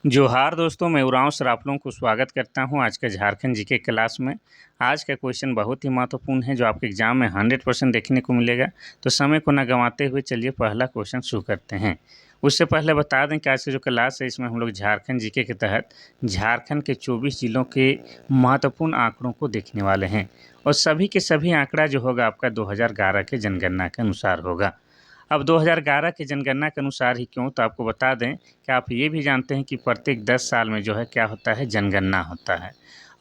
जोहार दोस्तों, मैं उरांव सर आप लोगों को स्वागत करता हूं आज के झारखंड जीके क्लास में। आज का क्वेश्चन बहुत ही महत्वपूर्ण है जो आपके एग्जाम में 100% देखने को मिलेगा। तो समय को न गंवाते हुए चलिए पहला क्वेश्चन शुरू करते हैं। उससे पहले बता दें कि आज की जो क्लास है इसमें हम लोग झारखंड जीके के तहत झारखंड के 24 जिलों के महत्वपूर्ण आंकड़ों को देखने वाले हैं। और सभी के सभी आंकड़ा जो होगा आपका 2011 के जनगणना के अनुसार होगा। अब 2011 की जनगणना के अनुसार ही क्यों, तो आपको बता दें कि आप ये भी जानते हैं कि प्रत्येक 10 साल में जो है क्या होता है, जनगणना होता है।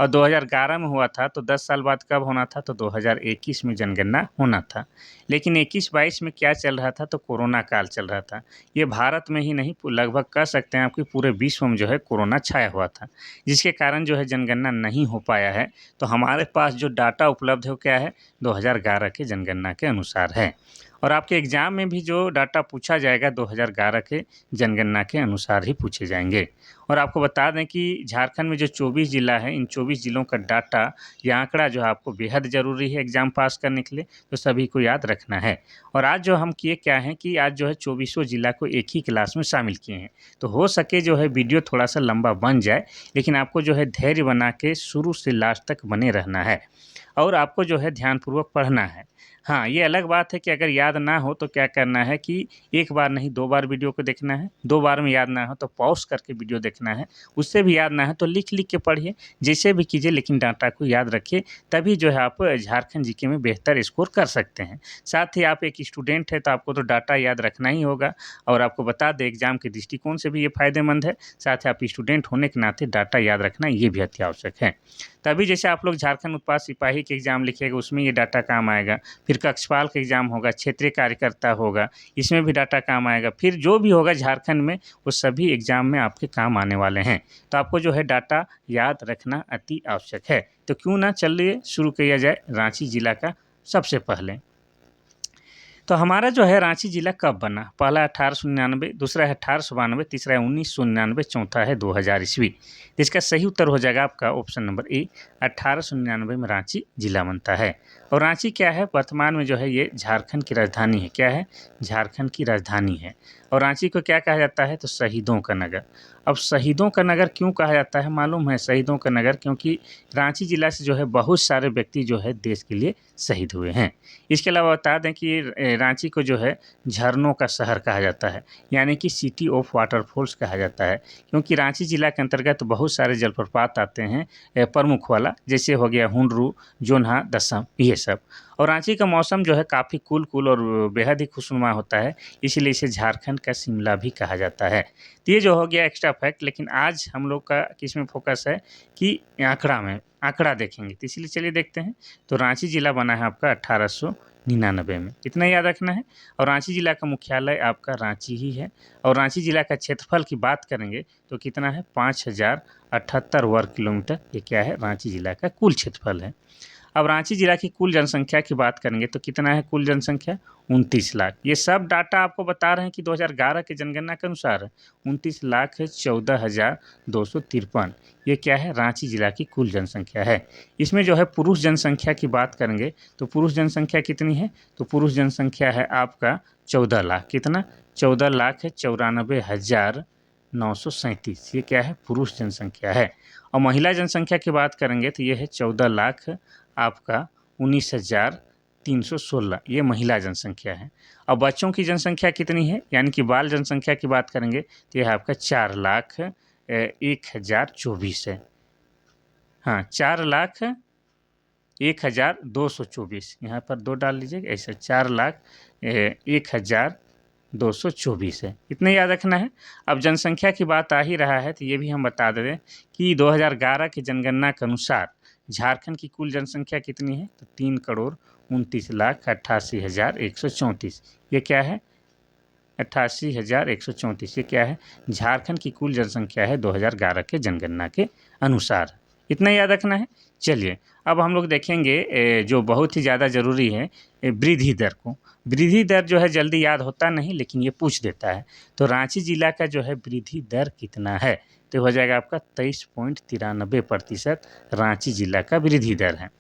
और 2011 में हुआ था तो 10 साल बाद कब होना था, तो 2021 में जनगणना होना था। लेकिन 21-22 में क्या चल रहा था, तो कोरोना काल चल रहा था। ये भारत में ही नहीं लगभग कह सकते हैं आपकी पूरे विश्व में जो है कोरोना छाया हुआ था, जिसके कारण जो है जनगणना नहीं हो पाया है। तो हमारे पास जो डाटा उपलब्ध है वो क्या है, 2011 के जनगणना के अनुसार है। और आपके एग्ज़ाम में भी जो डाटा पूछा जाएगा 2011 के जनगणना के अनुसार ही पूछे जाएंगे। और आपको बता दें कि झारखंड में जो 24 ज़िला है, इन 24 ज़िलों का डाटा या आंकड़ा जो है आपको बेहद ज़रूरी है एग्ज़ाम पास करने के लिए, तो सभी को याद रखना है। और आज जो हम किए क्या है कि आज जो है 24 ज़िला को एक ही क्लास में शामिल किए हैं। तो हो सके जो है वीडियो थोड़ा सा लंबा बन जाए, लेकिन आपको जो है धैर्य बना के शुरू से लास्ट तक बने रहना है और आपको जो है ध्यानपूर्वक पढ़ना है। हाँ, ये अलग बात है कि अगर याद ना हो तो क्या करना है कि एक बार नहीं 2 बार वीडियो को देखना है, 2 बार में याद ना हो तो पॉज़ करके वीडियो देखना है, उससे भी याद ना हो तो लिख-लिख के पढ़िए, जैसे भी कीजिए लेकिन डाटा को याद रखिए, तभी जो है आप झारखंड जीके में बेहतर स्कोर कर सकते हैं। साथ ही आप एक स्टूडेंट हैं तो आपको तो डाटा याद रखना ही होगा और आपको बता दें एग्ज़ाम के दृष्टिकोण से भी ये फ़ायदेमंद है, साथ ही आप स्टूडेंट होने के नाते डाटा याद रखना ये भी अति आवश्यक है। तभी जैसे आप लोग झारखंड उत्पाद सिपाही के एग्ज़ाम लिखिएगा उसमें ये डाटा काम आएगा। फिर कक्षपाल का एग्ज़ाम होगा, क्षेत्रीय कार्यकर्ता होगा, इसमें भी डाटा काम आएगा। फिर जो भी होगा झारखंड में वो सभी एग्ज़ाम में आपके काम आने वाले हैं। तो आपको जो है डाटा याद रखना अति आवश्यक है। तो क्यों ना चलिए शुरू किया जाए रांची जिला का सबसे पहले। तो हमारा जो है रांची जिला कब बना, पहला 1899, दूसरा है 1892, तीसरा है 1999, चौथा है 2000 ईस्वी। इसका सही उत्तर हो जाएगा आपका ऑप्शन नंबर ए, 1899 में रांची जिला बनता है। और रांची क्या है, वर्तमान में जो है ये झारखंड की राजधानी है। क्या है, झारखंड की राजधानी है। और रांची को क्या कहा जाता है, तो शहीदों का नगर। अब शहीदों का नगर क्यों कहा जाता है मालूम है, शहीदों का नगर क्योंकि रांची जिला से जो है बहुत सारे व्यक्ति जो है देश के लिए शहीद हुए हैं। इसके अलावा बता दें कि रांची को जो है झरनों का शहर कहा जाता है, यानी कि सिटी ऑफ वाटरफॉल्स कहा जाता है, क्योंकि रांची जिला के अंतर्गत बहुत सारे जलप्रपात आते हैं प्रमुख वाला, जैसे हो गया हुंडरू, जोन्हा, दसम, ये सब। और रांची का मौसम जो है काफ़ी कूल और बेहद ही खुशनुमा होता है, इसीलिए इसे झारखंड का शिमला भी कहा जाता है। तो ये जो हो गया एक्स्ट्रा फैक्ट, लेकिन आज हम लोग का किस में फोकस है कि आंकड़ा में, आंकड़ा देखेंगे, तो इसलिए चलिए देखते हैं। तो रांची जिला बना है आपका 1899 में, इतना याद रखना है। और रांची जिला का मुख्यालय आपका रांची ही है। और रांची जिला का क्षेत्रफल की बात करेंगे तो कितना है, 5078 वर्ग किलोमीटर, ये क्या है, रांची जिला का कुल क्षेत्रफल है। अब रांची जिला की कुल जनसंख्या की बात करेंगे तो कितना है कुल जनसंख्या, 29 लाख। ये सब डाटा आपको बता रहे हैं कि 2011 के जनगणना के अनुसार है। 29,14,253, ये क्या है, रांची जिला की कुल जनसंख्या है। इसमें जो है पुरुष जनसंख्या की बात करेंगे तो पुरुष जनसंख्या कितनी है, तो पुरुष जनसंख्या है आपका 14 लाख। कितना, 14,94,937, ये क्या है, पुरुष जनसंख्या है। और महिला जनसंख्या की बात करेंगे तो ये है 14 लाख आपका 19,316, ये महिला जनसंख्या है। और बच्चों की जनसंख्या कितनी है, यानी कि बाल जनसंख्या की बात करेंगे तो यह आपका 4,01,024 है। हाँ, 4,01,224, यहाँ पर 2 डाल लीजिए, ऐसे 4,01,224 है, इतना याद रखना है। अब जनसंख्या की बात आ ही रहा है तो ये भी हम बता दें कि 2011 की जनगणना के अनुसार झारखंड की कुल जनसंख्या कितनी है, तो 3,29,88,134, ये क्या है, 88,134, ये क्या है, झारखंड की कुल जनसंख्या है 2011 के जनगणना के अनुसार, इतना याद रखना है। चलिए अब हम लोग देखेंगे जो बहुत ही ज़्यादा ज़रूरी है, वृद्धि दर को। वृद्धि दर जो है जल्दी याद होता नहीं, लेकिन ये पूछ देता है। तो रांची जिला का जो है वृद्धि दर कितना है, तो हो जाएगा आपका 23.93% रांची जिला का वृद्धि दर है।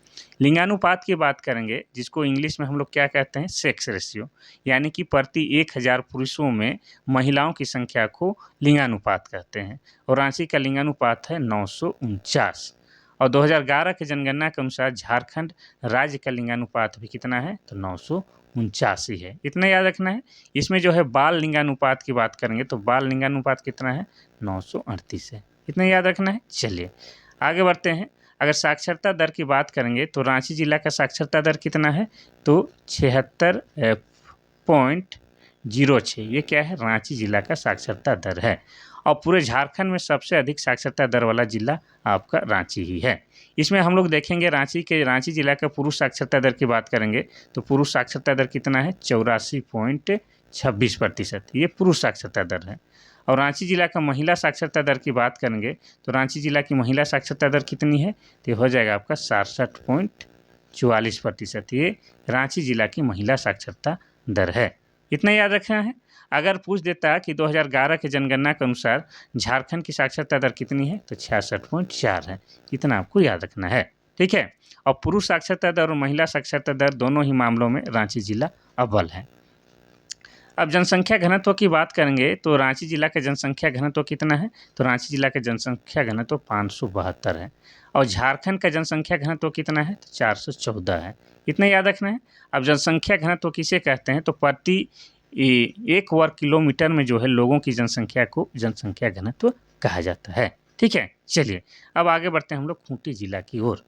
लिंगानुपात की बात करेंगे, जिसको इंग्लिश में हम लोग क्या कहते हैं, सेक्स रेशियो, यानी कि प्रति 1000 पुरुषों में महिलाओं की संख्या को लिंगानुपात कहते हैं। और रांची का लिंगानुपात है 949। और 2011 की जनगणना के अनुसार झारखंड राज्य का लिंगानुपात भी कितना है, तो 949 ही है। इतना याद रखना है। इसमें जो है बाल लिंगानुपात की बात करेंगे तो बाल लिंगानुपात कितना है, 938 है। इतना याद रखना है। चलिए आगे बढ़ते हैं। अगर साक्षरता दर की बात करेंगे तो रांची जिला का साक्षरता दर कितना है, तो 76.06। ये क्या है, रांची जिला का साक्षरता दर है। और पूरे झारखंड में सबसे अधिक साक्षरता दर वाला जिला आपका रांची ही है। इसमें हम लोग देखेंगे रांची जिला का पुरुष साक्षरता दर की बात करेंगे तो पुरुष साक्षरता दर कितना है, 84.26%। ये पुरुष साक्षरता दर है। और रांची जिला का महिला साक्षरता दर की बात करेंगे तो रांची जिला की महिला साक्षरता दर कितनी है, तो हो जाएगा आपका 67.44%। ये रांची जिला की महिला साक्षरता दर है। इतना याद रखना है। अगर पूछ देता कि 2011 के जनगणना के अनुसार झारखंड की साक्षरता दर कितनी है, तो 66.4 है। इतना आपको याद रखना है, ठीक है। और पुरुष साक्षरता दर और महिला साक्षरता दर दोनों ही मामलों में रांची जिला अव्वल है। अब जनसंख्या घनत्व की बात करेंगे तो रांची जिला का जनसंख्या घनत्व कितना है, तो रांची जिला का जनसंख्या घनत्व 572 है। और झारखंड का जनसंख्या घनत्व कितना है, तो 414 है। इतना याद रखना है। अब जनसंख्या घनत्व किसे कहते हैं, तो प्रति 1 वर्ग किलोमीटर में जो है लोगों की जनसंख्या को जनसंख्या घनत्व कहा जाता है, ठीक है। चलिए अब आगे बढ़ते हैं हम लोग खूंटी जिला की ओर।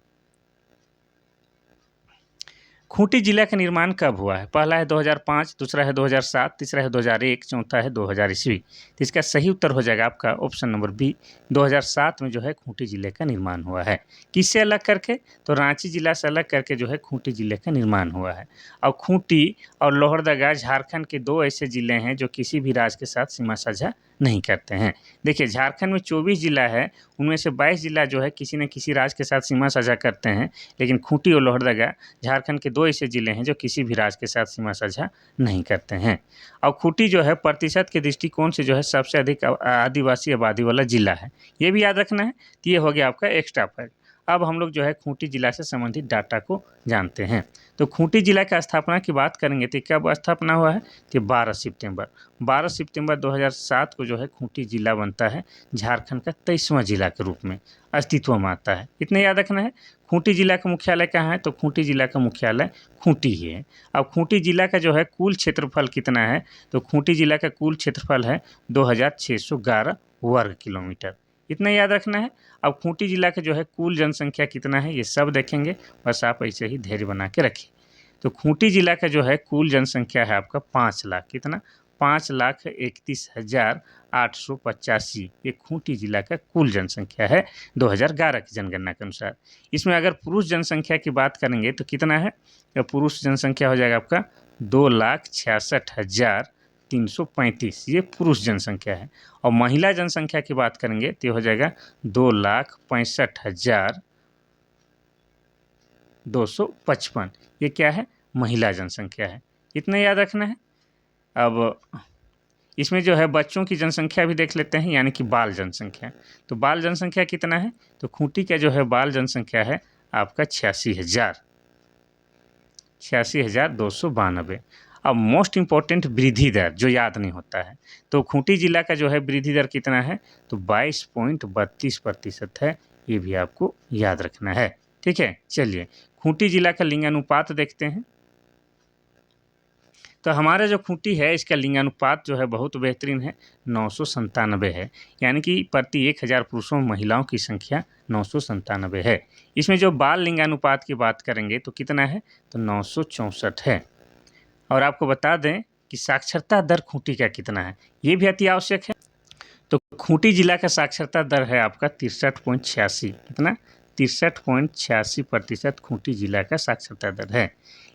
खूंटी जिला का निर्माण कब हुआ है, पहला है 2005, दूसरा है 2007, तीसरा है 2001, चौथा है 2000 ईस्वी। तो इसका सही उत्तर हो जाएगा आपका ऑप्शन नंबर बी, 2007 में जो है खूंटी जिले का निर्माण हुआ है। किससे अलग करके, तो रांची जिला से अलग करके जो है खूंटी जिले का निर्माण हुआ है। और खूंटी और लोहरदगा झारखंड के 2 ऐसे जिले हैं जो किसी भी राज्य के साथ सीमा साझा नहीं करते हैं। देखिए झारखंड में 24 जिला है, उनमें से 22 जिला जो है किसी न किसी राज्य के साथ सीमा साझा करते हैं, लेकिन खूंटी और लोहरदगा झारखंड के 2 ऐसे जिले हैं जो किसी भी राज्य के साथ सीमा साझा नहीं करते हैं। और खूंटी जो है प्रतिशत के दृष्टिकोण से जो है सबसे अधिक आदिवासी आबादी वाला जिला है। ये भी याद रखना है। तो ये हो गया आपका एक्स्ट्रा फैक्ट। अब हम लोग जो है खूंटी जिला से संबंधित डाटा को जानते हैं। तो खूंटी जिला की स्थापना की बात करेंगे तो कब स्थापना हुआ है, तो 12 सितंबर 2007 को जो है खूंटी जिला बनता है, झारखंड का 23वां जिला के रूप में अस्तित्व में आता है। इतने याद रखना है। खूंटी जिला का मुख्यालय कहाँ है, तो खूंटी जिला का मुख्यालय खूंटी ही है। अब खूंटी जिला का जो है कुल क्षेत्रफल कितना है, तो खूंटी जिला का कुल क्षेत्रफल है 2611 वर्ग किलोमीटर। इतना याद रखना है। अब खूंटी जिला का जो है कुल जनसंख्या कितना है, ये सब देखेंगे, बस आप ऐसे ही धैर्य बना के रखिए। तो खूंटी जिला का जो है कुल जनसंख्या है आपका 5 लाख, कितना, 5,31,885। ये खूंटी जिला का कुल जनसंख्या है 2011 की जनगणना के अनुसार। इसमें अगर पुरुष जनसंख्या की बात करेंगे तो कितना है, तो पुरुष जनसंख्या हो जाएगा आपका 2,66,335। ये पुरुष जनसंख्या है। और महिला जनसंख्या की बात करेंगे तो हो जाएगा 2,65,255। ये क्या है, महिला जनसंख्या है। इतना याद रखना है। अब इसमें जो है बच्चों की जनसंख्या भी देख लेते हैं, यानी कि बाल जनसंख्या। तो बाल जनसंख्या कितना है, तो खूंटी का जो है बाल जनसंख्या है आपका 86,292। अब मोस्ट इम्पॉर्टेंट वृद्धि दर जो याद नहीं होता है, तो खूंटी जिला का जो है वृद्धि दर कितना है, तो 22.32% है। ये भी आपको याद रखना है, ठीक है। चलिए खूंटी जिला का लिंगानुपात देखते हैं। तो हमारा जो खूंटी है इसका लिंगानुपात जो है बहुत बेहतरीन है, 997 है। यानी कि प्रति 1000 पुरुषों में महिलाओं की संख्या 997 है। इसमें जो बाल लिंगानुपात की बात करेंगे तो कितना है, तो 964 है। और आपको बता दें कि साक्षरता दर खूंटी का कितना है, ये भी अति आवश्यक है। तो खूंटी जिला का साक्षरता दर है आपका 63.86, कितना, 63.86% खूंटी जिला का साक्षरता दर है।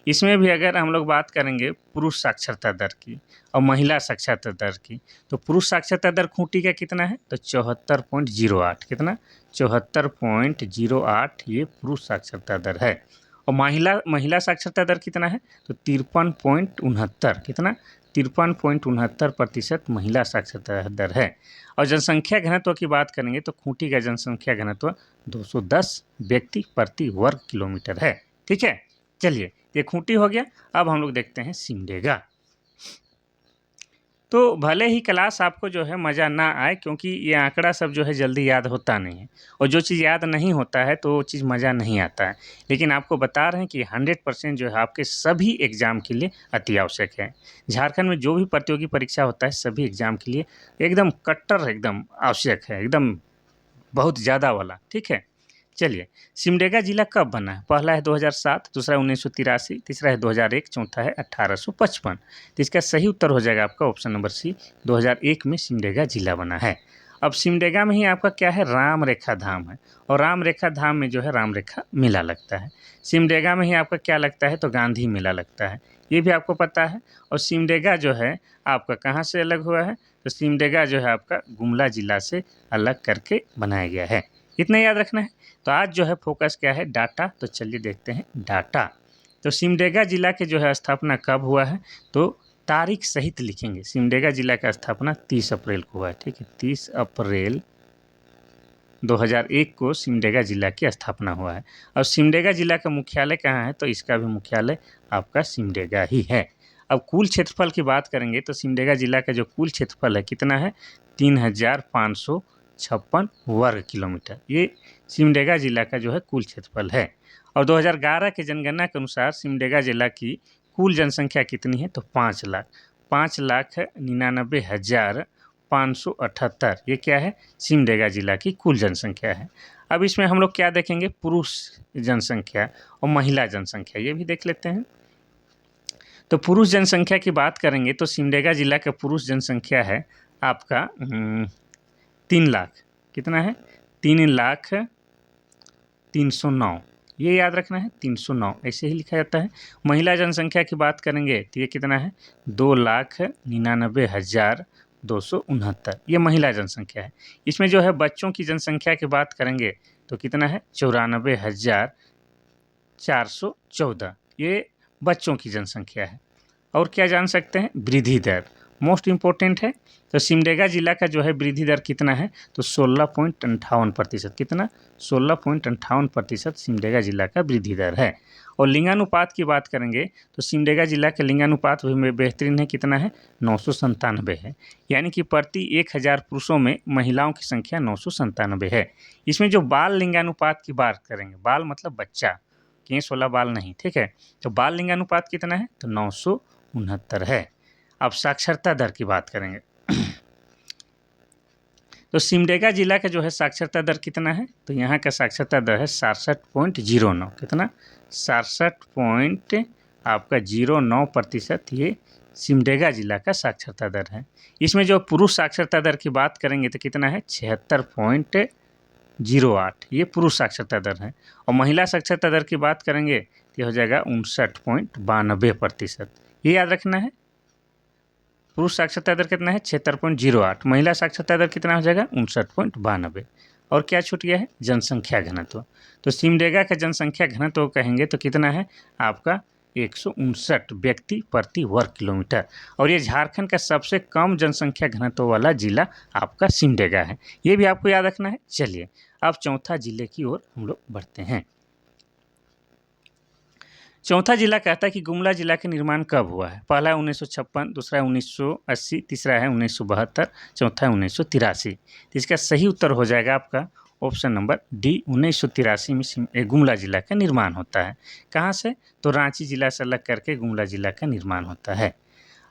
इसमें भी अगर हम लोग बात करेंगे पुरुष साक्षरता दर की और महिला साक्षरता दर की, तो पुरुष साक्षरता दर खूंटी का कितना है, तो 74.08, कितना, 74.08 ये पुरुष साक्षरता दर है। और महिला साक्षरता दर कितना है, तो 53.69, कितना, 53.69% महिला साक्षरता दर है। और जनसंख्या घनत्व की बात करेंगे तो खूंटी का जनसंख्या घनत्व 210 व्यक्ति प्रति वर्ग किलोमीटर है। ठीक है। चलिए, ये खूंटी हो गया। अब हम लोग देखते हैं सिमडेगा। तो भले ही क्लास आपको जो है मज़ा ना आए, क्योंकि ये आंकड़ा सब जो है जल्दी याद होता नहीं है, और जो चीज़ याद नहीं होता है तो वो चीज़ मज़ा नहीं आता है। लेकिन आपको बता रहे हैं कि 100% जो है आपके सभी एग्ज़ाम के लिए अति आवश्यक है। झारखंड में जो भी प्रतियोगी परीक्षा होता है सभी एग्ज़ाम के लिए एकदम कट्टर एकदम आवश्यक है, एकदम बहुत ज़्यादा वाला। ठीक है। चलिए, सिमडेगा जिला कब बना है? पहला है 2007, दूसरा है 1983, तीसरा है 2001, चौथा है 1855। तो इसका सही उत्तर हो जाएगा आपका ऑप्शन नंबर सी, 2001 में सिमडेगा जिला बना है। अब सिमडेगा में ही आपका क्या है, राम रेखा धाम है, और राम रेखा धाम में जो है राम रेखा मेला लगता है। सिमडेगा में ही आपका क्या लगता है, तो गांधी मेला लगता है, ये भी आपको पता है। और सिमडेगा जो है आपका कहाँ से अलग हुआ है, तो सिमडेगा जो है आपका गुमला जिला से अलग करके बनाया गया है। इतना याद रखना है। तो आज जो है फोकस क्या है, डाटा। तो चलिए देखते हैं डाटा। तो सिमडेगा जिला के जो है स्थापना कब हुआ है, तो तारीख सहित लिखेंगे। सिमडेगा जिला का स्थापना 30 अप्रैल को हुआ है। ठीक है, 30 अप्रैल 2001 को सिमडेगा जिला की स्थापना हुआ है। और सिमडेगा जिला का मुख्यालय कहाँ है, तो इसका भी मुख्यालय आपका सिमडेगा ही है। अब कुल क्षेत्रफल की बात करेंगे तो सिमडेगा जिला का जो कुल क्षेत्रफल है कितना है, 3556 वर्ग किलोमीटर। ये सिमडेगा जिला का जो है कुल क्षेत्रफल है। और 2011 के जनगणना के अनुसार सिमडेगा जिला की कुल जनसंख्या कितनी है, तो 5,99,578। ये क्या है, सिमडेगा जिला की कुल जनसंख्या है। अब इसमें हम लोग क्या देखेंगे, पुरुष जनसंख्या और महिला जनसंख्या, ये भी देख लेते हैं। तो पुरुष जनसंख्या की बात करेंगे तो सिमडेगा जिला का पुरुष जनसंख्या है आपका 3 लाख। कितना है, 3,03,900। ये याद रखना है, 309 ऐसे ही लिखा जाता है। महिला जनसंख्या की बात करेंगे तो ये कितना है, 2,99,269। ये महिला जनसंख्या है। इसमें जो है बच्चों की जनसंख्या की बात करेंगे तो कितना है, 94,414। ये बच्चों की जनसंख्या है। और क्या जान सकते हैं, वृद्धि दर मोस्ट इम्पोर्टेंट है। तो सिमडेगा जिला का जो है वृद्धि दर कितना है, तो 16.58%। कितना, 16.58% सिमडेगा जिला का वृद्धि दर है। और लिंगानुपात की बात करेंगे तो सिमडेगा जिला का लिंगानुपात भी बेहतरीन है। कितना है, 997 है। यानी कि प्रति 1000 पुरुषों में महिलाओं की संख्या 997 है। इसमें जो बाल लिंगानुपात की बात करेंगे, बाल मतलब बच्चा, केस वाला बाल नहीं। ठीक है, तो बाल लिंगानुपात कितना है, तो 969 है। अब साक्षरता दर की बात करेंगे तो सिमडेगा जिला का जो है साक्षरता दर कितना है, तो यहाँ का साक्षरता दर है 67.09। कितना, 67.09%। ये सिमडेगा जिला का साक्षरता दर है। इसमें जो पुरुष साक्षरता दर की बात करेंगे तो कितना है, 76.08। ये पुरुष साक्षरता दर है। और महिला साक्षरता दर की बात करेंगे तो हो जाएगा 59.92%। ये याद रखना है। पुरुष साक्षरता दर कितना है, 76.08। महिला साक्षरता दर कितना हो जाएगा, 59.92। और क्या छूट गया है, जनसंख्या घनत्व। तो सिमडेगा का जनसंख्या घनत्व कहेंगे तो कितना है आपका, 159 व्यक्ति प्रति वर्ग किलोमीटर। और ये झारखंड का सबसे कम जनसंख्या घनत्व वाला जिला आपका सिमडेगा है। ये भी आपको याद रखना है। चलिए, अब चौथा जिले की ओर हम लोग बढ़ते हैं। चौथा जिला कहता है कि गुमला जिला का निर्माण कब हुआ है। पहला है 1956, दूसरा है 1980, तीसरा है 1972, चौथा है 1983। तो इसका सही उत्तर हो जाएगा आपका ऑप्शन नंबर डी, 1983 में गुमला जिला का निर्माण होता है। कहाँ से, तो रांची जिला से अलग करके गुमला जिला का निर्माण होता है।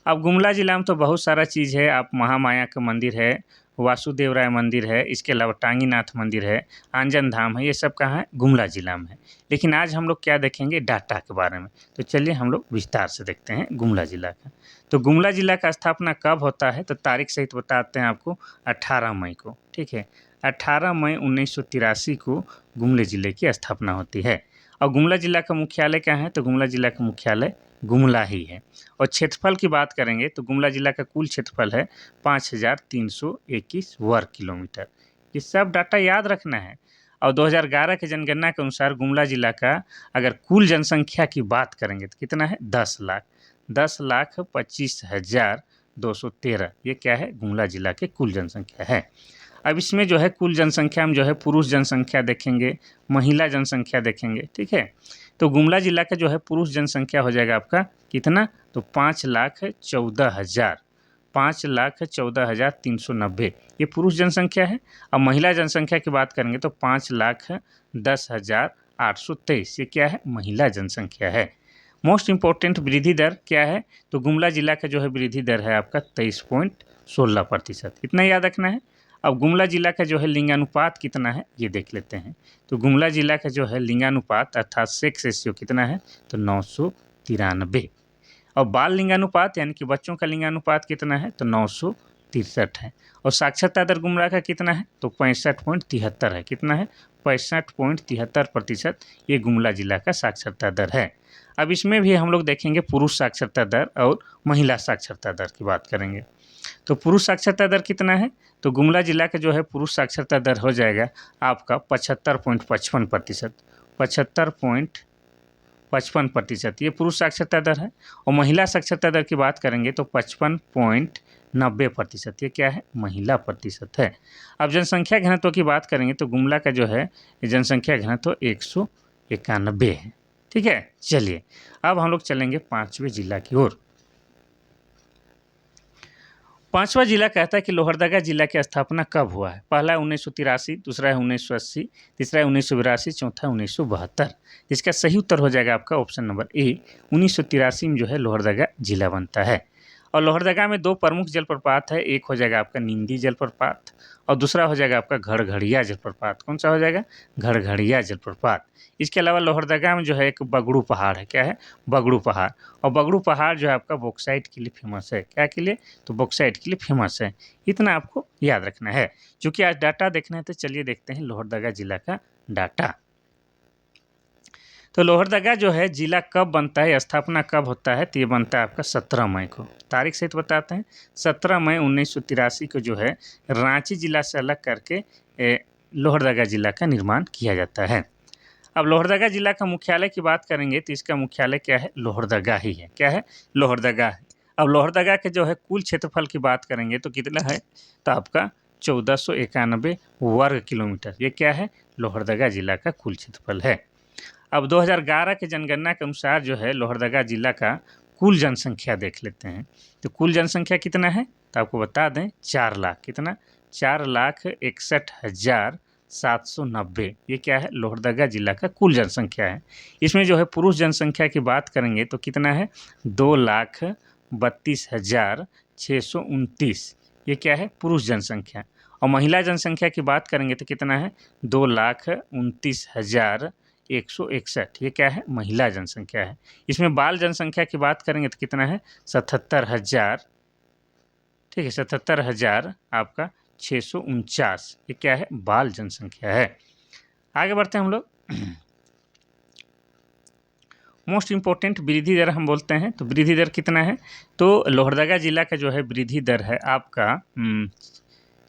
अब गुमला जिला में तो बहुत सारा चीज़ है। आप महामाया का मंदिर है, वासुदेव राय मंदिर है, इसके अलावा टांगीनाथ मंदिर है, आंजन धाम है, ये सब कहाँ है, गुमला जिला में है। लेकिन आज हम लोग क्या देखेंगे, डाटा के बारे में। तो चलिए हम लोग विस्तार से देखते हैं गुमला जिला का। तो गुमला जिला का स्थापना कब होता है, तो तारीख सहित बताते हैं आपको, 18 मई को। ठीक है, 18 मई 1983 को गुमला जिले की स्थापना होती है। और गुमला जिला का मुख्यालय क्या है, तो गुमला जिला का मुख्यालय गुमला ही है। और क्षेत्रफल की बात करेंगे तो गुमला जिला का कुल क्षेत्रफल है 5,321 वर्ग किलोमीटर। ये सब डाटा याद रखना है। और 2011 के जनगणना के अनुसार गुमला जिला का अगर कुल जनसंख्या की बात करेंगे तो कितना है, 10,25,213। ये क्या है, गुमला जिला के कुल जनसंख्या है। अब इसमें जो है कुल जनसंख्या में जो है पुरुष जनसंख्या देखेंगे, महिला जनसंख्या देखेंगे। ठीक है, तो गुमला जिला का जो है पुरुष जनसंख्या हो जाएगा आपका कितना, तो 5,14,000, 5,14,390 ये पुरुष जनसंख्या है। अब महिला जनसंख्या की बात करेंगे तो 5,10,823 ये क्या है, महिला जनसंख्या है। मोस्ट इम्पोर्टेंट वृद्धि दर क्या है, तो गुमला जिला का जो है वृद्धि दर है आपका 23.16%, इतना याद रखना है। अब गुमला जिला का जो है लिंगानुपात कितना है ये देख लेते हैं। तो गुमला जिला का जो है लिंगानुपात अर्थात सेक्स रेशियो कितना है, तो 993। और बाल लिंगानुपात यानी कि बच्चों का लिंगानुपात कितना है, तो 963 है। और साक्षरता दर गुमला का कितना है, तो 65.73 है। कितना है, 65.73% ये गुमला जिला का साक्षरता दर है। अब इसमें भी हम लोग देखेंगे पुरुष साक्षरता दर और महिला साक्षरता दर की बात करेंगे। तो पुरुष साक्षरता दर कितना है, तो गुमला जिला का जो है पुरुष साक्षरता दर हो जाएगा आपका 75.55%, 75.55% ये पुरुष साक्षरता दर है। और महिला साक्षरता दर की बात करेंगे तो 55.90% ये क्या है, महिला प्रतिशत है। अब जनसंख्या घनत्व की बात करेंगे तो गुमला का जो है जनसंख्या घनत्व 191 है। ठीक है, चलिए अब हम लोग चलेंगे 5वें जिला की ओर। 5वां जिला कहता है कि लोहरदगा जिला की स्थापना कब हुआ है। पहला है 1983, दूसरा है 1980, तीसरा है 1982, चौथा 1972। इसका सही उत्तर हो जाएगा आपका ऑप्शन नंबर ए, 1983 में जो है लोहरदगा जिला बनता है। और लोहरदगा में 2 प्रमुख जलप्रपात है, एक हो जाएगा आपका निंदी जलप्रपात और दूसरा हो जाएगा आपका घड़घड़िया जलप्रपात। कौन सा हो जाएगा, घड़घड़िया जलप्रपात। इसके अलावा लोहरदगा में जो है एक बगड़ू पहाड़ है, क्या है, बगड़ू पहाड़। और बगड़ू पहाड़ जो है आपका बॉक्साइट के लिए फेमस है। क्या के लिए, तो बॉक्साइट के लिए फेमस है। इतना आपको याद रखना है। क्योंकि आज डाटा देखना है तो चलिए देखते हैं लोहरदगा जिला का डाटा। तो लोहरदगा जो है जिला कब बनता है, स्थापना कब होता है, तो ये बनता है आपका 17 मई को। तारीख सहित बताते हैं, 17 मई 1983 को जो है रांची जिला से अलग करके लोहरदगा जिला का निर्माण किया जाता है। अब लोहरदगा जिला का मुख्यालय की बात करेंगे तो इसका मुख्यालय क्या है, लोहरदगा ही है। क्या है, लोहरदगा है। अब लोहरदगा के जो है कुल क्षेत्रफल की बात करेंगे तो कितना है, तो आपका 1491 वर्ग किलोमीटर। ये क्या है, लोहरदगा जिला का कुल क्षेत्रफल है। अब 2011 के जनगणना के अनुसार जो है लोहरदगा जिला का कुल जनसंख्या देख लेते हैं। तो कुल जनसंख्या कितना है, तो आपको बता दें 4 लाख, कितना, 4,61,790 ये क्या है, लोहरदगा जिला का कुल जनसंख्या है। इसमें जो है पुरुष जनसंख्या की बात करेंगे तो कितना है, 2,32,629 ये क्या है, पुरुष जनसंख्या। और महिला जनसंख्या की बात करेंगे तो कितना है, 2,29,161 ये क्या है, महिला जनसंख्या है। इसमें बाल जनसंख्या की बात करेंगे तो कितना है, 77,000, ठीक है, 77,000 आपका 649 ये क्या है, बाल जनसंख्या है। आगे बढ़ते हैं हम लोग। मोस्ट इम्पोर्टेंट वृद्धि दर हम बोलते हैं, तो वृद्धि दर कितना है, तो लोहरदगा जिला का जो है वृद्धि दर है आपका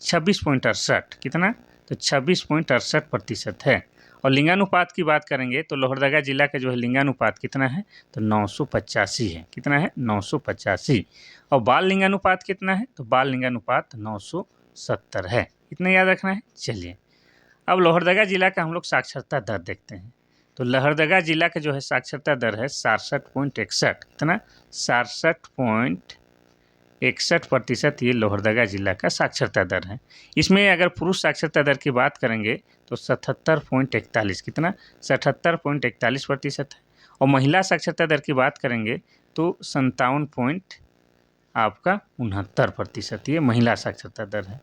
26.68, कितना, तो 26.68% है। और लिंगानुपात की बात करेंगे तो लोहरदगा जिला का जो है लिंगानुपात कितना है, तो 985 है। कितना है, 985। और बाल लिंगानुपात कितना है, तो बाल लिंगानुपात 970 है। इतना याद रखना है। चलिए अब लोहरदगा जिला का हम लोग साक्षरता दर देखते हैं। तो लोहरदगा जिला का जो है साक्षरता दर है 67.61, कितना, 67.61% ये लोहरदगा जिला का साक्षरता दर है। इसमें अगर पुरुष साक्षरता दर की बात करेंगे तो 77.41, कितना, 77.41% है। और महिला साक्षरता दर की बात करेंगे तो 57.69% ये महिला साक्षरता दर है।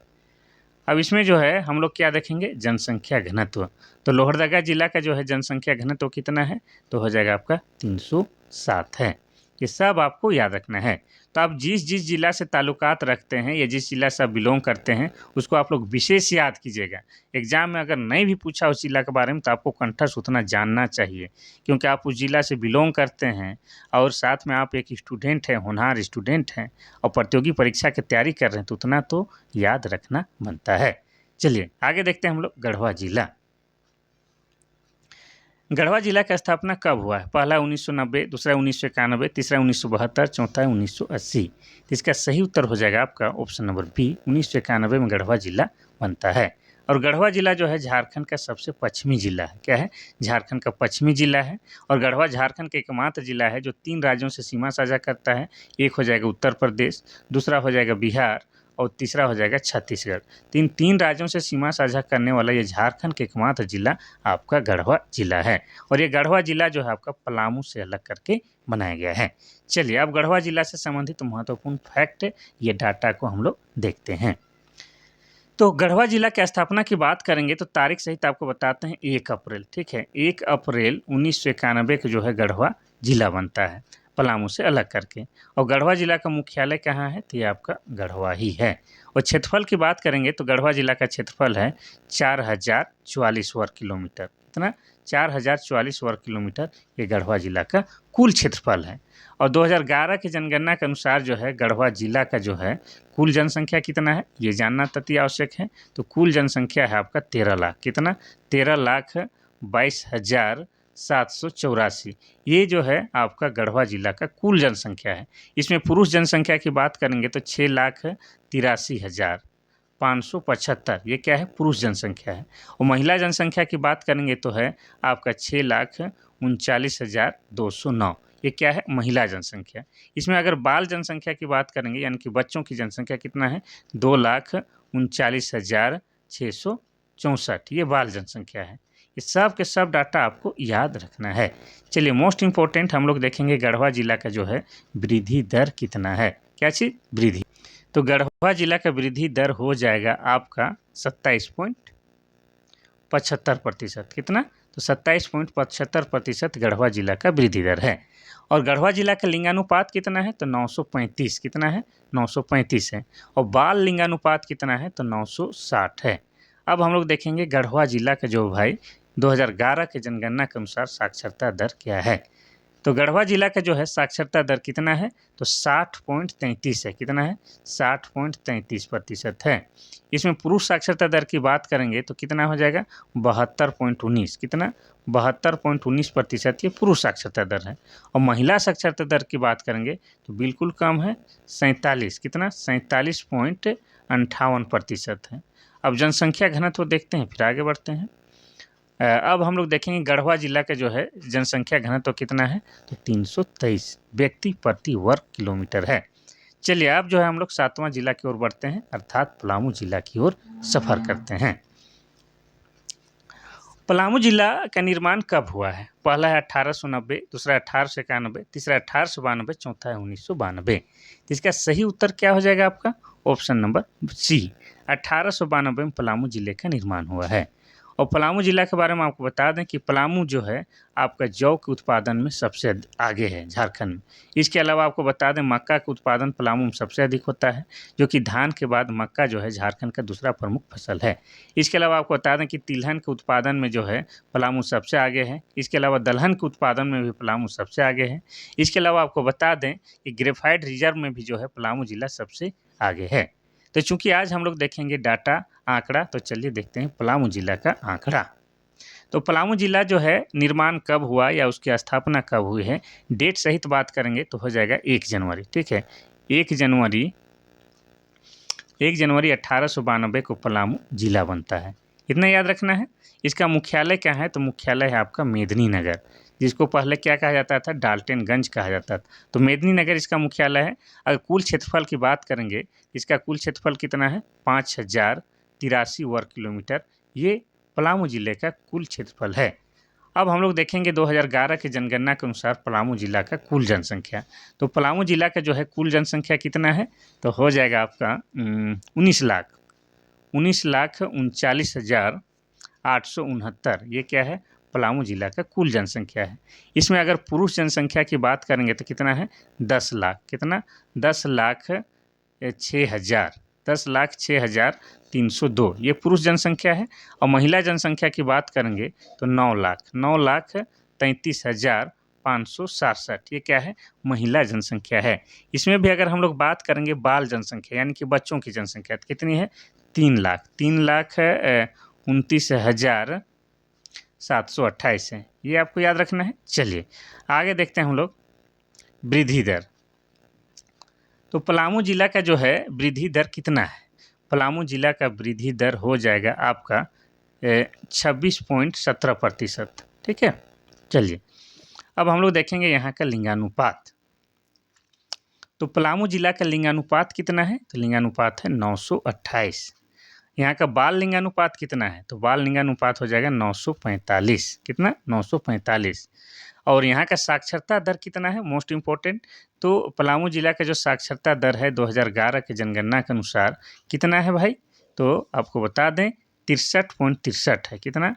अब इसमें जो है हम लोग क्या देखेंगे, जनसंख्या घनत्व। तो लोहरदगा जिला का जो है जनसंख्या घनत्व कितना है, तो हो जाएगा आपका 307 है। ये सब आपको याद रखना है। तो आप जिस जिस जिला से ताल्लुकात रखते हैं या जिस जिला से आप बिलोंग करते हैं उसको आप लोग विशेष याद कीजिएगा। एग्जाम में अगर नहीं भी पूछा उस जिला के बारे में तो आपको कंठस्थ उतना जानना चाहिए, क्योंकि आप उस जिला से बिलोंग करते हैं और साथ में आप एक स्टूडेंट हैं, होनहार स्टूडेंट हैं और प्रतियोगी परीक्षा की तैयारी कर रहे हैं, तो उतना तो याद रखना बनता है। चलिए आगे देखते हैं हम लोग गढ़वा जिला। गढ़वा जिला की स्थापना कब हुआ है, पहला 1990, दूसरा 1991, तीसरा 1972, चौथा 1980। तो इसका सही उत्तर हो जाएगा आपका ऑप्शन नंबर बी, 1991 में गढ़वा जिला बनता है। और गढ़वा जिला जो है झारखंड का सबसे पश्चिमी जिला है। क्या है? झारखंड का पश्चिमी जिला है। और गढ़वा झारखंड का एकमात्र जिला है जो 3 राज्यों से सीमा साझा करता है। एक हो जाएगा उत्तर प्रदेश, दूसरा हो जाएगा बिहार और तीसरा हो जाएगा छत्तीसगढ़। तीन राज्यों से सीमा साझा करने वाला ये झारखंड का एकमात्र जिला आपका गढ़वा जिला है। और ये गढ़वा जिला जो है आपका पलामू से अलग करके बनाया गया है। चलिए अब गढ़वा जिला से संबंधित महत्वपूर्ण फैक्ट ये डाटा को हम लोग देखते हैं। तो गढ़वा जिला की स्थापना की बात करेंगे तो तारीख सहित आपको बताते हैं 1 अप्रैल। ठीक है, 1 अप्रैल 1991 को जो है गढ़वा जिला बनता है पलामू से अलग करके। और गढ़वा जिला का मुख्यालय कहाँ है? तो ये आपका गढ़वा ही है। और क्षेत्रफल की बात करेंगे तो गढ़वा जिला का क्षेत्रफल है 4044 वर्ग किलोमीटर। कितना? 4044 वर्ग किलोमीटर ये गढ़वा जिला का कुल क्षेत्रफल है। और 2011 की जनगणना के अनुसार जो है गढ़वा जिला का जो है कुल जनसंख्या कितना है ये जानना अति आवश्यक है। तो कुल जनसंख्या है आपका 13 लाख। कितना? 13,22,784। ये जो है आपका गढ़वा जिला का कुल जनसंख्या है। इसमें पुरुष जनसंख्या की बात करेंगे तो 6,83,575 ये क्या है? पुरुष जनसंख्या है। और महिला जनसंख्या की बात करेंगे तो है आपका 6,39,209 ये क्या है? महिला जनसंख्या। इसमें अगर बाल जनसंख्या की बात करेंगे यानी कि बच्चों की जनसंख्या कितना है? 2,39,664 ये बाल जनसंख्या है। ये सब के सब डाटा आपको याद रखना है। चलिए मोस्ट इम्पोर्टेंट हम लोग देखेंगे गढ़वा जिला का जो है वृद्धि दर कितना है। क्या चीज़? वृद्धि। तो गढ़वा जिला का वृद्धि दर हो जाएगा आपका 27.75%। कितना? तो 27.75% गढ़वा जिला का वृद्धि दर है। और गढ़वा जिला का लिंगानुपात कितना है? तो 935। कितना है? 935 है। और बाल लिंगानुपात कितना है? तो 960 है। अब हम लोग देखेंगे गढ़वा जिला का जो भाई 2011 के जनगणना के अनुसार साक्षरता दर क्या है। तो गढ़वा जिला का जो है साक्षरता दर कितना है? तो 60.33 है। कितना है? 60.33% है। इसमें पुरुष साक्षरता दर की बात करेंगे तो कितना हो जाएगा? 72.19। कितना? 72.19% ये पुरुष साक्षरता दर है। और महिला साक्षरता दर की बात करेंगे तो बिल्कुल कम है, 47। कितना? 47.58% है। अब जनसंख्या घनत्व देखते हैं, फिर आगे बढ़ते हैं। अब हम लोग देखेंगे गढ़वा जिला का जो है जनसंख्या घनत्व कितना है? तो 323 व्यक्ति प्रति वर्ग किलोमीटर है। चलिए अब जो है हम लोग 7वां जिला की ओर बढ़ते हैं अर्थात पलामू जिला की ओर सफ़र करते हैं। पलामू जिला का निर्माण कब हुआ है? पहला है 1890, दूसरा 1891, तीसरा 1892, चौथा है 1992। इसका सही उत्तर क्या हो जाएगा आपका? ऑप्शन नंबर सी, 1892 में पलामू जिले का निर्माण हुआ है। और पलामू जिला के बारे में आपको बता दें कि पलामू जो है आपका जौ के उत्पादन में सबसे आगे है झारखंड में। इसके अलावा आपको बता दें मक्का का उत्पादन पलामू में सबसे अधिक होता है, जो कि धान के बाद मक्का जो है झारखंड का दूसरा प्रमुख फसल है। इसके अलावा आपको बता दें कि तिलहन के उत्पादन में जो है पलामू सबसे आगे है। इसके अलावा दलहन के उत्पादन में भी पलामू सबसे आगे है। इसके अलावा आपको बता दें कि ग्रेफाइट रिजर्व में भी जो है पलामू जिला सबसे आगे है। तो चूंकि आज हम लोग देखेंगे डाटा आंकड़ा, तो चलिए देखते हैं पलामू जिला का आंकड़ा। तो पलामू जिला जो है निर्माण कब हुआ या उसकी स्थापना कब हुई है, डेट सहित बात करेंगे तो हो जाएगा 1 जनवरी। ठीक है, 1 जनवरी 1892 को पलामू जिला बनता है। इतना याद रखना है। इसका मुख्यालय क्या है? तो मुख्यालय है आपका मेदिनीनगर, जिसको पहले क्या कहा जाता था? डाल्टनगंज कहा जाता था। तो मेदिनीनगर इसका मुख्यालय है। अगर कुल क्षेत्रफल की बात करेंगे, इसका कुल क्षेत्रफल कितना है? 5083 वर्ग किलोमीटर ये पलामू जिले का कुल क्षेत्रफल है। अब हम लोग देखेंगे 2011 की जनगणना के अनुसार पलामू जिला का कुल जनसंख्या। तो पलामू जिला का जो है कुल जनसंख्या कितना है? तो हो जाएगा आपका 19,39,39,869। ये क्या है? पलामू जिला का कुल जनसंख्या है। इसमें अगर पुरुष जनसंख्या की बात करेंगे तो कितना है? 10 लाख। कितना? 10,06,302 ये पुरुष जनसंख्या है। और महिला जनसंख्या की बात करेंगे तो 9,33,567 ये क्या है? महिला जनसंख्या है। इसमें भी अगर हम लोग बात करेंगे बाल जनसंख्या यानी कि बच्चों की जनसंख्या तो कितनी है? 3,29,728 है। ये आपको याद रखना है। चलिए आगे देखते हैं हम लोग वृद्धि दर। तो पलामू जिला का जो है वृद्धि दर कितना है? पलामू जिला का वृद्धि दर हो जाएगा आपका 26.17%। ठीक है, चलिए अब हम लोग देखेंगे यहाँ का लिंगानुपात। तो पलामू जिला का लिंगानुपात कितना है? तो लिंगानुपात है 928। यहाँ का बाल लिंगानुपात कितना है? तो बाल लिंगानुपात हो जाएगा 945। कितना? 945। और यहाँ का साक्षरता दर कितना है? मोस्ट इम्पोर्टेंट, तो पलामू जिला का जो साक्षरता दर है 2011 के जनगणना के अनुसार कितना है भाई? तो आपको बता दें 63.63 है। कितना?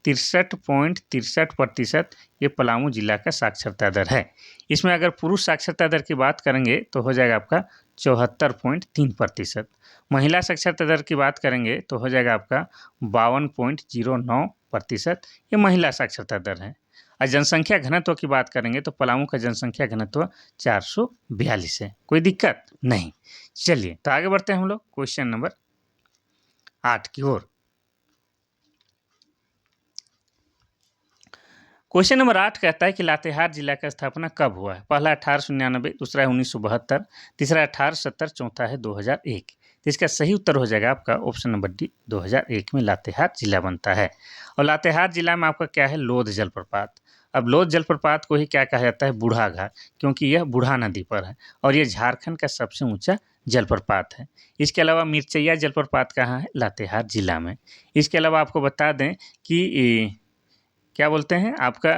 63.63% ये पलामू जिला का साक्षरता दर है। इसमें अगर पुरुष साक्षरता दर की बात करेंगे तो हो जाएगा आपका 74.3%। महिला साक्षरता दर की बात करेंगे तो हो जाएगा आपका 52.09%। ये महिला साक्षरता दर है। और जनसंख्या घनत्व की बात करेंगे तो पलामू का जनसंख्या घनत्व 442 है। कोई दिक्कत नहीं। चलिए तो आगे बढ़ते हैं हम लोग क्वेश्चन नंबर 8 की ओर। क्वेश्चन नंबर 8 कहता है कि लातेहार जिला का स्थापना कब हुआ है? पहला 1899, दूसरा है 1972, तीसरा 1870, चौथा है 2001। तो इसका सही उत्तर हो जाएगा आपका ऑप्शन नंबर डी, 2001 में लातेहार जिला बनता है। और लातेहार जिला में आपका क्या है? लोध जलप्रपात। अब लोध जलप्रपात को ही क्या कहा जाता है? बूढ़ा घाट, क्योंकि यह बूढ़ा नदी पर है और यह झारखंड का सबसे ऊंचा जलप्रपात है। इसके अलावा मिर्चैया जलप्रपात कहाँ है? लातेहार जिला में। इसके अलावा आपको बता दें कि क्या बोलते हैं आपका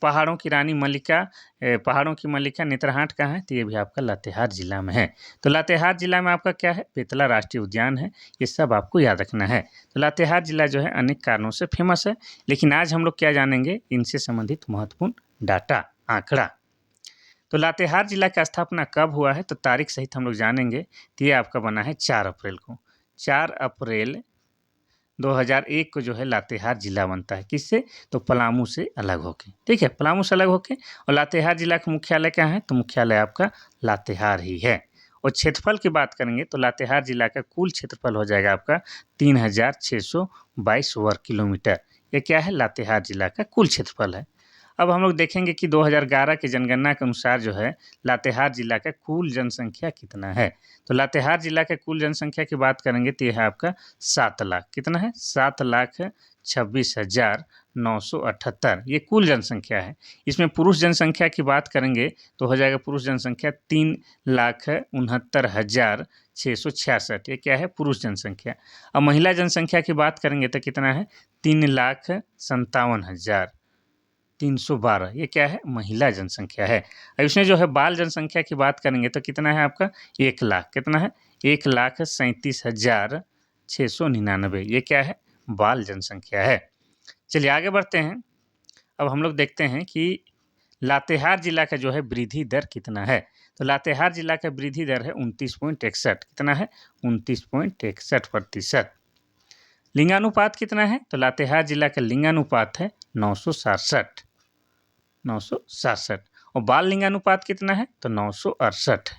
पहाड़ों की रानी मल्लिका, पहाड़ों की मल्लिका नेत्रहाट कहाँ है? तो ये भी आपका लातेहार जिला में है। तो लातेहार जिला में आपका क्या है? पेतला राष्ट्रीय उद्यान है। ये सब आपको याद रखना है। तो लातेहार जिला जो है अनेक कारणों से फेमस है, लेकिन आज हम लोग क्या जानेंगे? इनसे संबंधित महत्वपूर्ण डाटा, आंकड़ा। तो लातेहार जिला की स्थापना कब हुआ है? तो तारीख सहित हम लोग जानेंगे। तो ये आपका बना है 4 अप्रैल को। 4 अप्रैल 2001 को जो है लातेहार जिला बनता है। किससे? तो पलामू से अलग होके। ठीक है, पलामू से अलग होके। और लातेहार जिला का मुख्यालय क्या है? तो मुख्यालय आपका लातेहार ही है। और क्षेत्रफल की बात करेंगे तो लातेहार जिला का कुल क्षेत्रफल हो जाएगा आपका 3622 वर्ग किलोमीटर। ये क्या है? लातेहार जिला का कुल क्षेत्रफल है। अब हम लोग देखेंगे कि 2011 की जनगणना के अनुसार जो है लातेहार जिला का कुल जनसंख्या कितना है। तो लातेहार जिला के कुल जनसंख्या की बात करेंगे तो यह है आपका 7 लाख। कितना है? 7,26,978 ये कुल जनसंख्या है। इसमें पुरुष जनसंख्या की बात करेंगे तो हो जाएगा पुरुष जनसंख्या 3,69,666। ये क्या है? पुरुष जनसंख्या। अब महिला जनसंख्या की बात करेंगे तो कितना है? 3,57,312। ये क्या है? महिला जनसंख्या है। अब इसमें जो है बाल जनसंख्या की बात करेंगे तो कितना है आपका? 1 लाख। कितना है? 1,37,699। ये क्या है? बाल जनसंख्या है। चलिए आगे बढ़ते हैं। अब हम लोग देखते हैं कि लातेहार जिला का जो है वृद्धि दर कितना है। तो लातेहार जिला का वृद्धि दर है 29.61। कितना है? 29.61%। लिंगानुपात कितना है? तो लातेहार जिला का लिंगानुपात है 967। 967। और बाल लिंगानुपात कितना है? तो 968 है,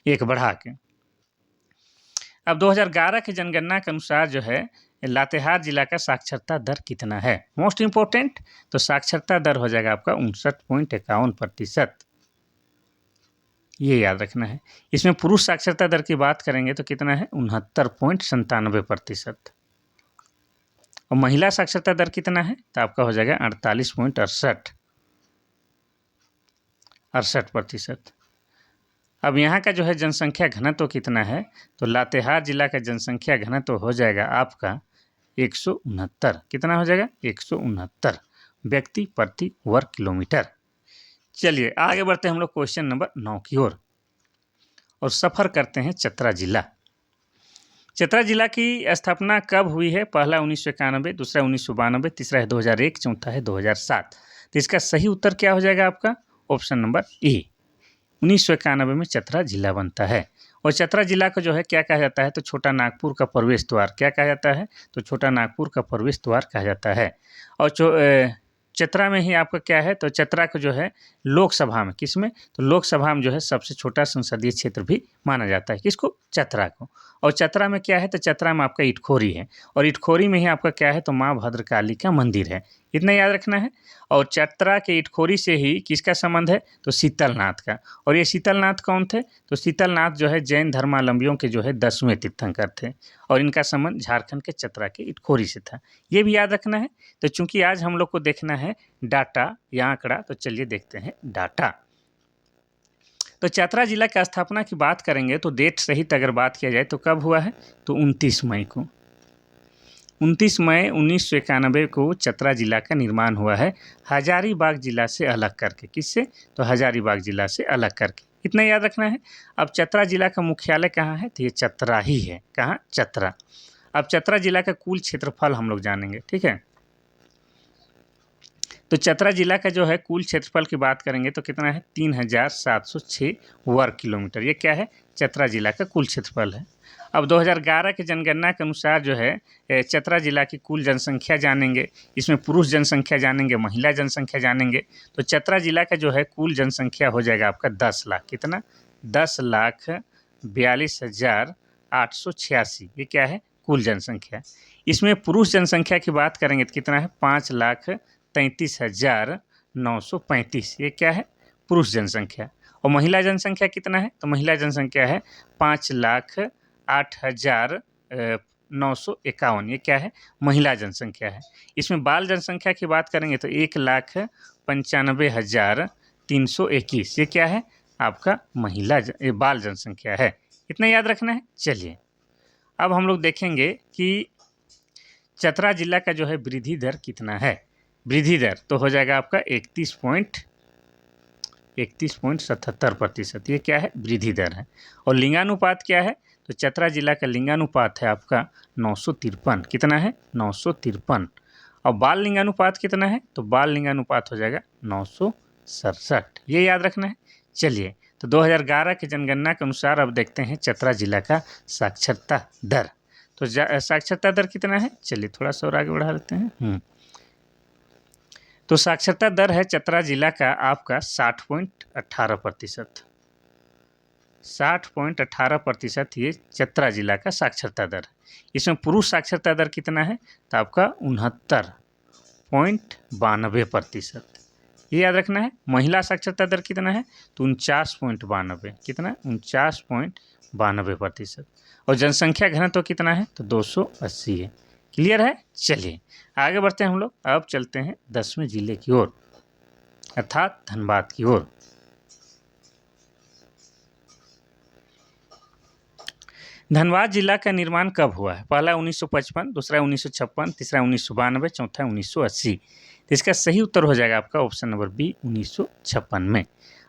एक बढ़ा के। अब 2011 की जनगणना के अनुसार जो है लातेहार जिला का साक्षरता दर कितना है? मोस्ट इंपोर्टेंट, तो साक्षरता दर हो जाएगा आपका 59.51%। ये याद रखना है। इसमें पुरुष साक्षरता दर की बात करेंगे तो कितना है? 69.97%। और महिला साक्षरता दर कितना है? तो आपका हो जाएगा 48.68%। अब यहाँ का जो है जनसंख्या घनत्व कितना है? तो लातेहार जिला का जनसंख्या घनत्व हो जाएगा आपका 169। कितना हो जाएगा? 169 व्यक्ति प्रति वर्ग किलोमीटर। चलिए आगे बढ़ते हैं हम लोग क्वेश्चन नंबर 9 की ओर और सफ़र करते हैं चतरा जिला। चतरा जिला की स्थापना कब हुई है? पहला 1991, दूसरा 1992, तीसरा है 2001, चौथा है 2007। तो इसका सही उत्तर क्या हो जाएगा आपका? ऑप्शन नंबर ए, 1991 में चतरा जिला बनता है। और चतरा जिला को जो है क्या कहा जाता है? तो छोटा नागपुर का प्रवेश द्वार। क्या कहा जाता है? तो छोटा नागपुर का प्रवेश द्वार कहा जाता है। और चतरा में ही आपका क्या है, तो चतरा को जो है लोकसभा में, किसमें, तो लोकसभा में जो है सबसे छोटा संसदीय क्षेत्र भी माना जाता है, किसको, चतरा को। और चतरा में क्या है, तो चतरा में आपका इटखोरी है, और इटखोरी में ही आपका क्या है, तो माँ भद्रकाली का मंदिर है, इतना याद रखना है। और चतरा के इटखोरी से ही किसका संबंध है, तो शीतलनाथ का। और ये शीतलनाथ कौन थे, तो शीतलनाथ जो है जैन धर्मावलंबियों के जो है 10वें तीर्थंकर थे, और इनका संबंध झारखंड के चतरा के इटखोरी से था, ये भी याद रखना है। तो चूंकि आज हम लोग को देखना है डाटा या आंकड़ा, तो चलिए देखते हैं डाटा। तो चतरा जिला की स्थापना की बात करेंगे तो डेट सहित अगर बात किया जाए तो कब हुआ है, तो 29 मई को, 29 मई 1991 को चतरा जिला का निर्माण हुआ है, हजारीबाग जिला से अलग करके, किससे, तो हजारीबाग जिला से अलग करके, इतना याद रखना है। अब चतरा जिला का मुख्यालय कहाँ है, तो ये चतरा ही है, कहाँ, चतरा। अब चतरा जिला का कुल क्षेत्रफल हम लोग जानेंगे, ठीक है। तो चतरा जिला का जो है कुल क्षेत्रफल की बात करेंगे तो कितना है, 3706 वर्ग किलोमीटर, ये क्या है, चतरा जिला का कुल क्षेत्रफल है। अब 2011 की जनगणना के अनुसार जो है चतरा जिला की कुल जनसंख्या जानेंगे, इसमें पुरुष जनसंख्या जानेंगे, महिला जनसंख्या जानेंगे। तो चतरा जिला का जो है कुल जनसंख्या हो जाएगा आपका 10 लाख, कितना, 10,42,886, ये क्या है, कुल जनसंख्या। इसमें पुरुष जनसंख्या की बात करेंगे तो कितना है, 5,33,935, ये क्या है, पुरुष जनसंख्या। और महिला जनसंख्या कितना है, तो महिला जनसंख्या है 5,08,951, ये क्या है, महिला जनसंख्या है। इसमें बाल जनसंख्या की बात करेंगे तो 1,95,321, ये क्या है, आपका बाल जनसंख्या है, इतना याद रखना है। चलिए अब हम लोग देखेंगे कि चतरा जिला का जो है वृद्धि दर कितना है। वृद्धि दर तो हो जाएगा आपका 31.77%, ये क्या है, वृद्धि दर है। और लिंगानुपात क्या है, तो चतरा जिला का लिंगानुपात है आपका 953, कितना है, 953। और बाल लिंगानुपात कितना है, तो बाल लिंगानुपात हो जाएगा 967, ये याद रखना है। चलिए तो 2011 की जनगणना के अनुसार अब देखते हैं चतरा जिला का साक्षरता दर। तो साक्षरता दर कितना है, चलिए थोड़ा सा और आगे बढ़ा लेते हैं। तो साक्षरता दर है चतरा जिला का आपका 60.18%, 60.18% ये चतरा जिला का साक्षरता दर है। इसमें पुरुष साक्षरता दर कितना है, तो आपका 69.92%, ये याद रखना है। महिला साक्षरता दर कितना है, तो 49.92, कितना, 49.92%। और जनसंख्या घनत्व कितना है, तो 280 है, क्लियर है। चलिए आगे बढ़ते हैं हम लोग, अब चलते हैं 10वें जिले की ओर, अर्थात धनबाद की ओर। धनबाद जिला का निर्माण कब हुआ है, पहला 1955, दूसरा 1956, तीसरा 1992, चौथा 1980। तो इसका सही उत्तर हो जाएगा आपका ऑप्शन नंबर बी, 1956 में।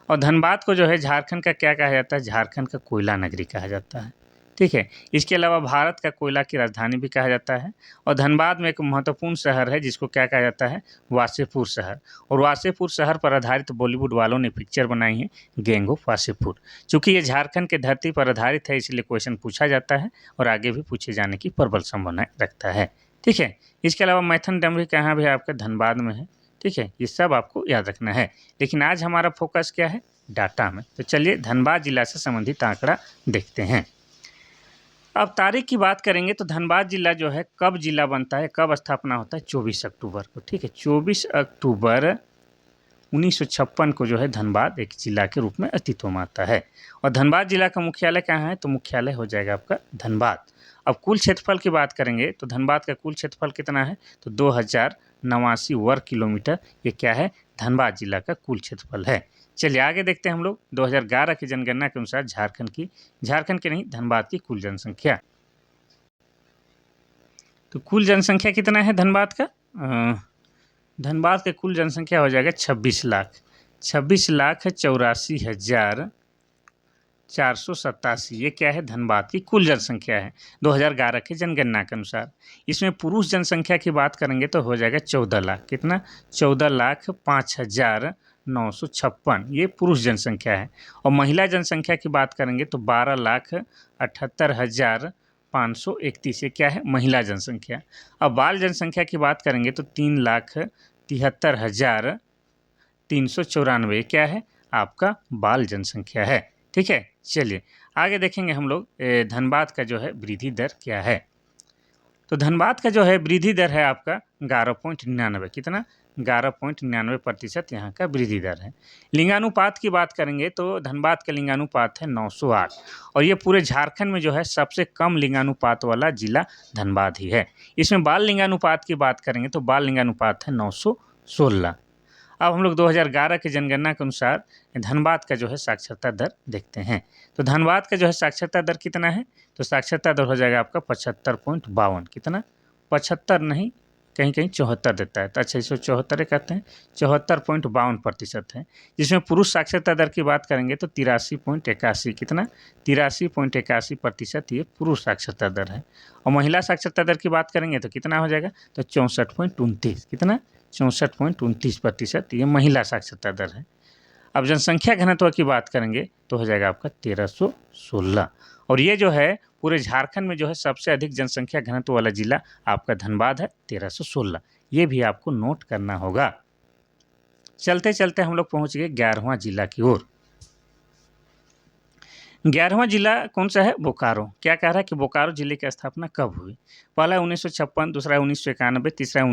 और धनबाद को जो है झारखंड का क्या कहा जाता है, झारखंड का कोयला नगरी कहा जाता है, ठीक है। इसके अलावा भारत का कोयला की राजधानी भी कहा जाता है। और धनबाद में एक महत्वपूर्ण शहर है जिसको क्या कहा जाता है, वासेपुर शहर। और वासेपुर शहर पर आधारित बॉलीवुड वालों ने पिक्चर बनाई है, गैंग ऑफ वासेपुर। चूँकि ये झारखंड के धरती पर आधारित है इसलिए क्वेश्चन पूछा जाता है और आगे भी पूछे जाने की प्रबल संभावना रखता है, ठीक है। इसके अलावा मैथन डैम कहाँ भी आपका धनबाद में है, ठीक है। ये सब आपको याद रखना है, लेकिन आज हमारा फोकस क्या है, डाटा में। तो चलिए धनबाद जिला से संबंधित आंकड़ा देखते हैं। अब तारीख की बात करेंगे तो धनबाद जिला जो है कब जिला बनता है, कब स्थापना होता है, 24 अक्टूबर को, ठीक है। 24 अक्टूबर 1956 को जो है धनबाद एक जिला के रूप में अस्तित्व में आता है। और धनबाद जिला का मुख्यालय कहाँ है, तो मुख्यालय हो जाएगा आपका धनबाद। अब कुल क्षेत्रफल की बात करेंगे तो धनबाद का कुल क्षेत्रफल कितना है, तो 2089 वर्ग किलोमीटर, ये क्या है, धनबाद जिला का कुल क्षेत्रफल है। चलिए आगे देखते हैं हम लोग 2011 की जनगणना के अनुसार झारखंड के नहीं, धनबाद की कुल जनसंख्या। तो कुल जनसंख्या कितना है धनबाद का, धनबाद के कुल जनसंख्या हो जाएगा 26,84,487, ये क्या है, धनबाद की कुल जनसंख्या है 2011 की जनगणना के अनुसार। इसमें पुरुष जनसंख्या की बात करेंगे तो हो जाएगा 14 लाख, कितना, 14,05,956, ये पुरुष जनसंख्या है। और महिला जनसंख्या की बात करेंगे तो 12,78,531, ये क्या है, महिला जनसंख्या। अब बाल जनसंख्या की बात करेंगे तो 3,03,000 73,394 क्या है आपका बाल जनसंख्या है। ठीक है, चलिए आगे देखेंगे हम लोग धनबाद का जो है वृद्धि दर क्या है। तो धनबाद का जो है वृद्धि दर है आपका 11.99, कितना 11.99% यहाँ का वृद्धि दर है। लिंगानुपात की बात करेंगे तो धनबाद का लिंगानुपात है 908 और ये पूरे झारखंड में जो है सबसे कम लिंगानुपात वाला जिला धनबाद ही है। इसमें बाल लिंगानुपात की बात करेंगे तो बाल लिंगानुपात है 916। अब हम लोग 2011 की जनगणना के अनुसार धनबाद का जो है साक्षरता दर देखते हैं। तो धनबाद का जो है साक्षरता दर कितना है, तो साक्षरता दर हो जाएगा आपका 75.52, कितना 75 नहीं, कहीं कहीं 74 देता है, तो अच्छा इसको 74 कहते हैं, 74.52% है। जिसमें पुरुष साक्षरता दर की बात करेंगे तो 83.81, कितना 83.81% ये पुरुष साक्षरता दर है। और महिला साक्षरता दर की बात करेंगे तो कितना हो जाएगा, तो 64.29, कितना 64.29% ये महिला साक्षरता दर है। अब जनसंख्या घनत्व की बात करेंगे तो हो जाएगा आपका 1316 और ये जो है पूरे झारखंड में जो है सबसे अधिक जनसंख्या घनत्व वाला जिला आपका धनबाद है, 1316। ये भी आपको नोट करना होगा। चलते चलते हम लोग पहुंच गए 11वां जिला की ओर। 11वां जिला कौन सा है, बोकारो। क्या कह रहा है कि बोकारो जिले की स्थापना कब हुई। पहला है 1956, दूसरा है 1991, तीसरा है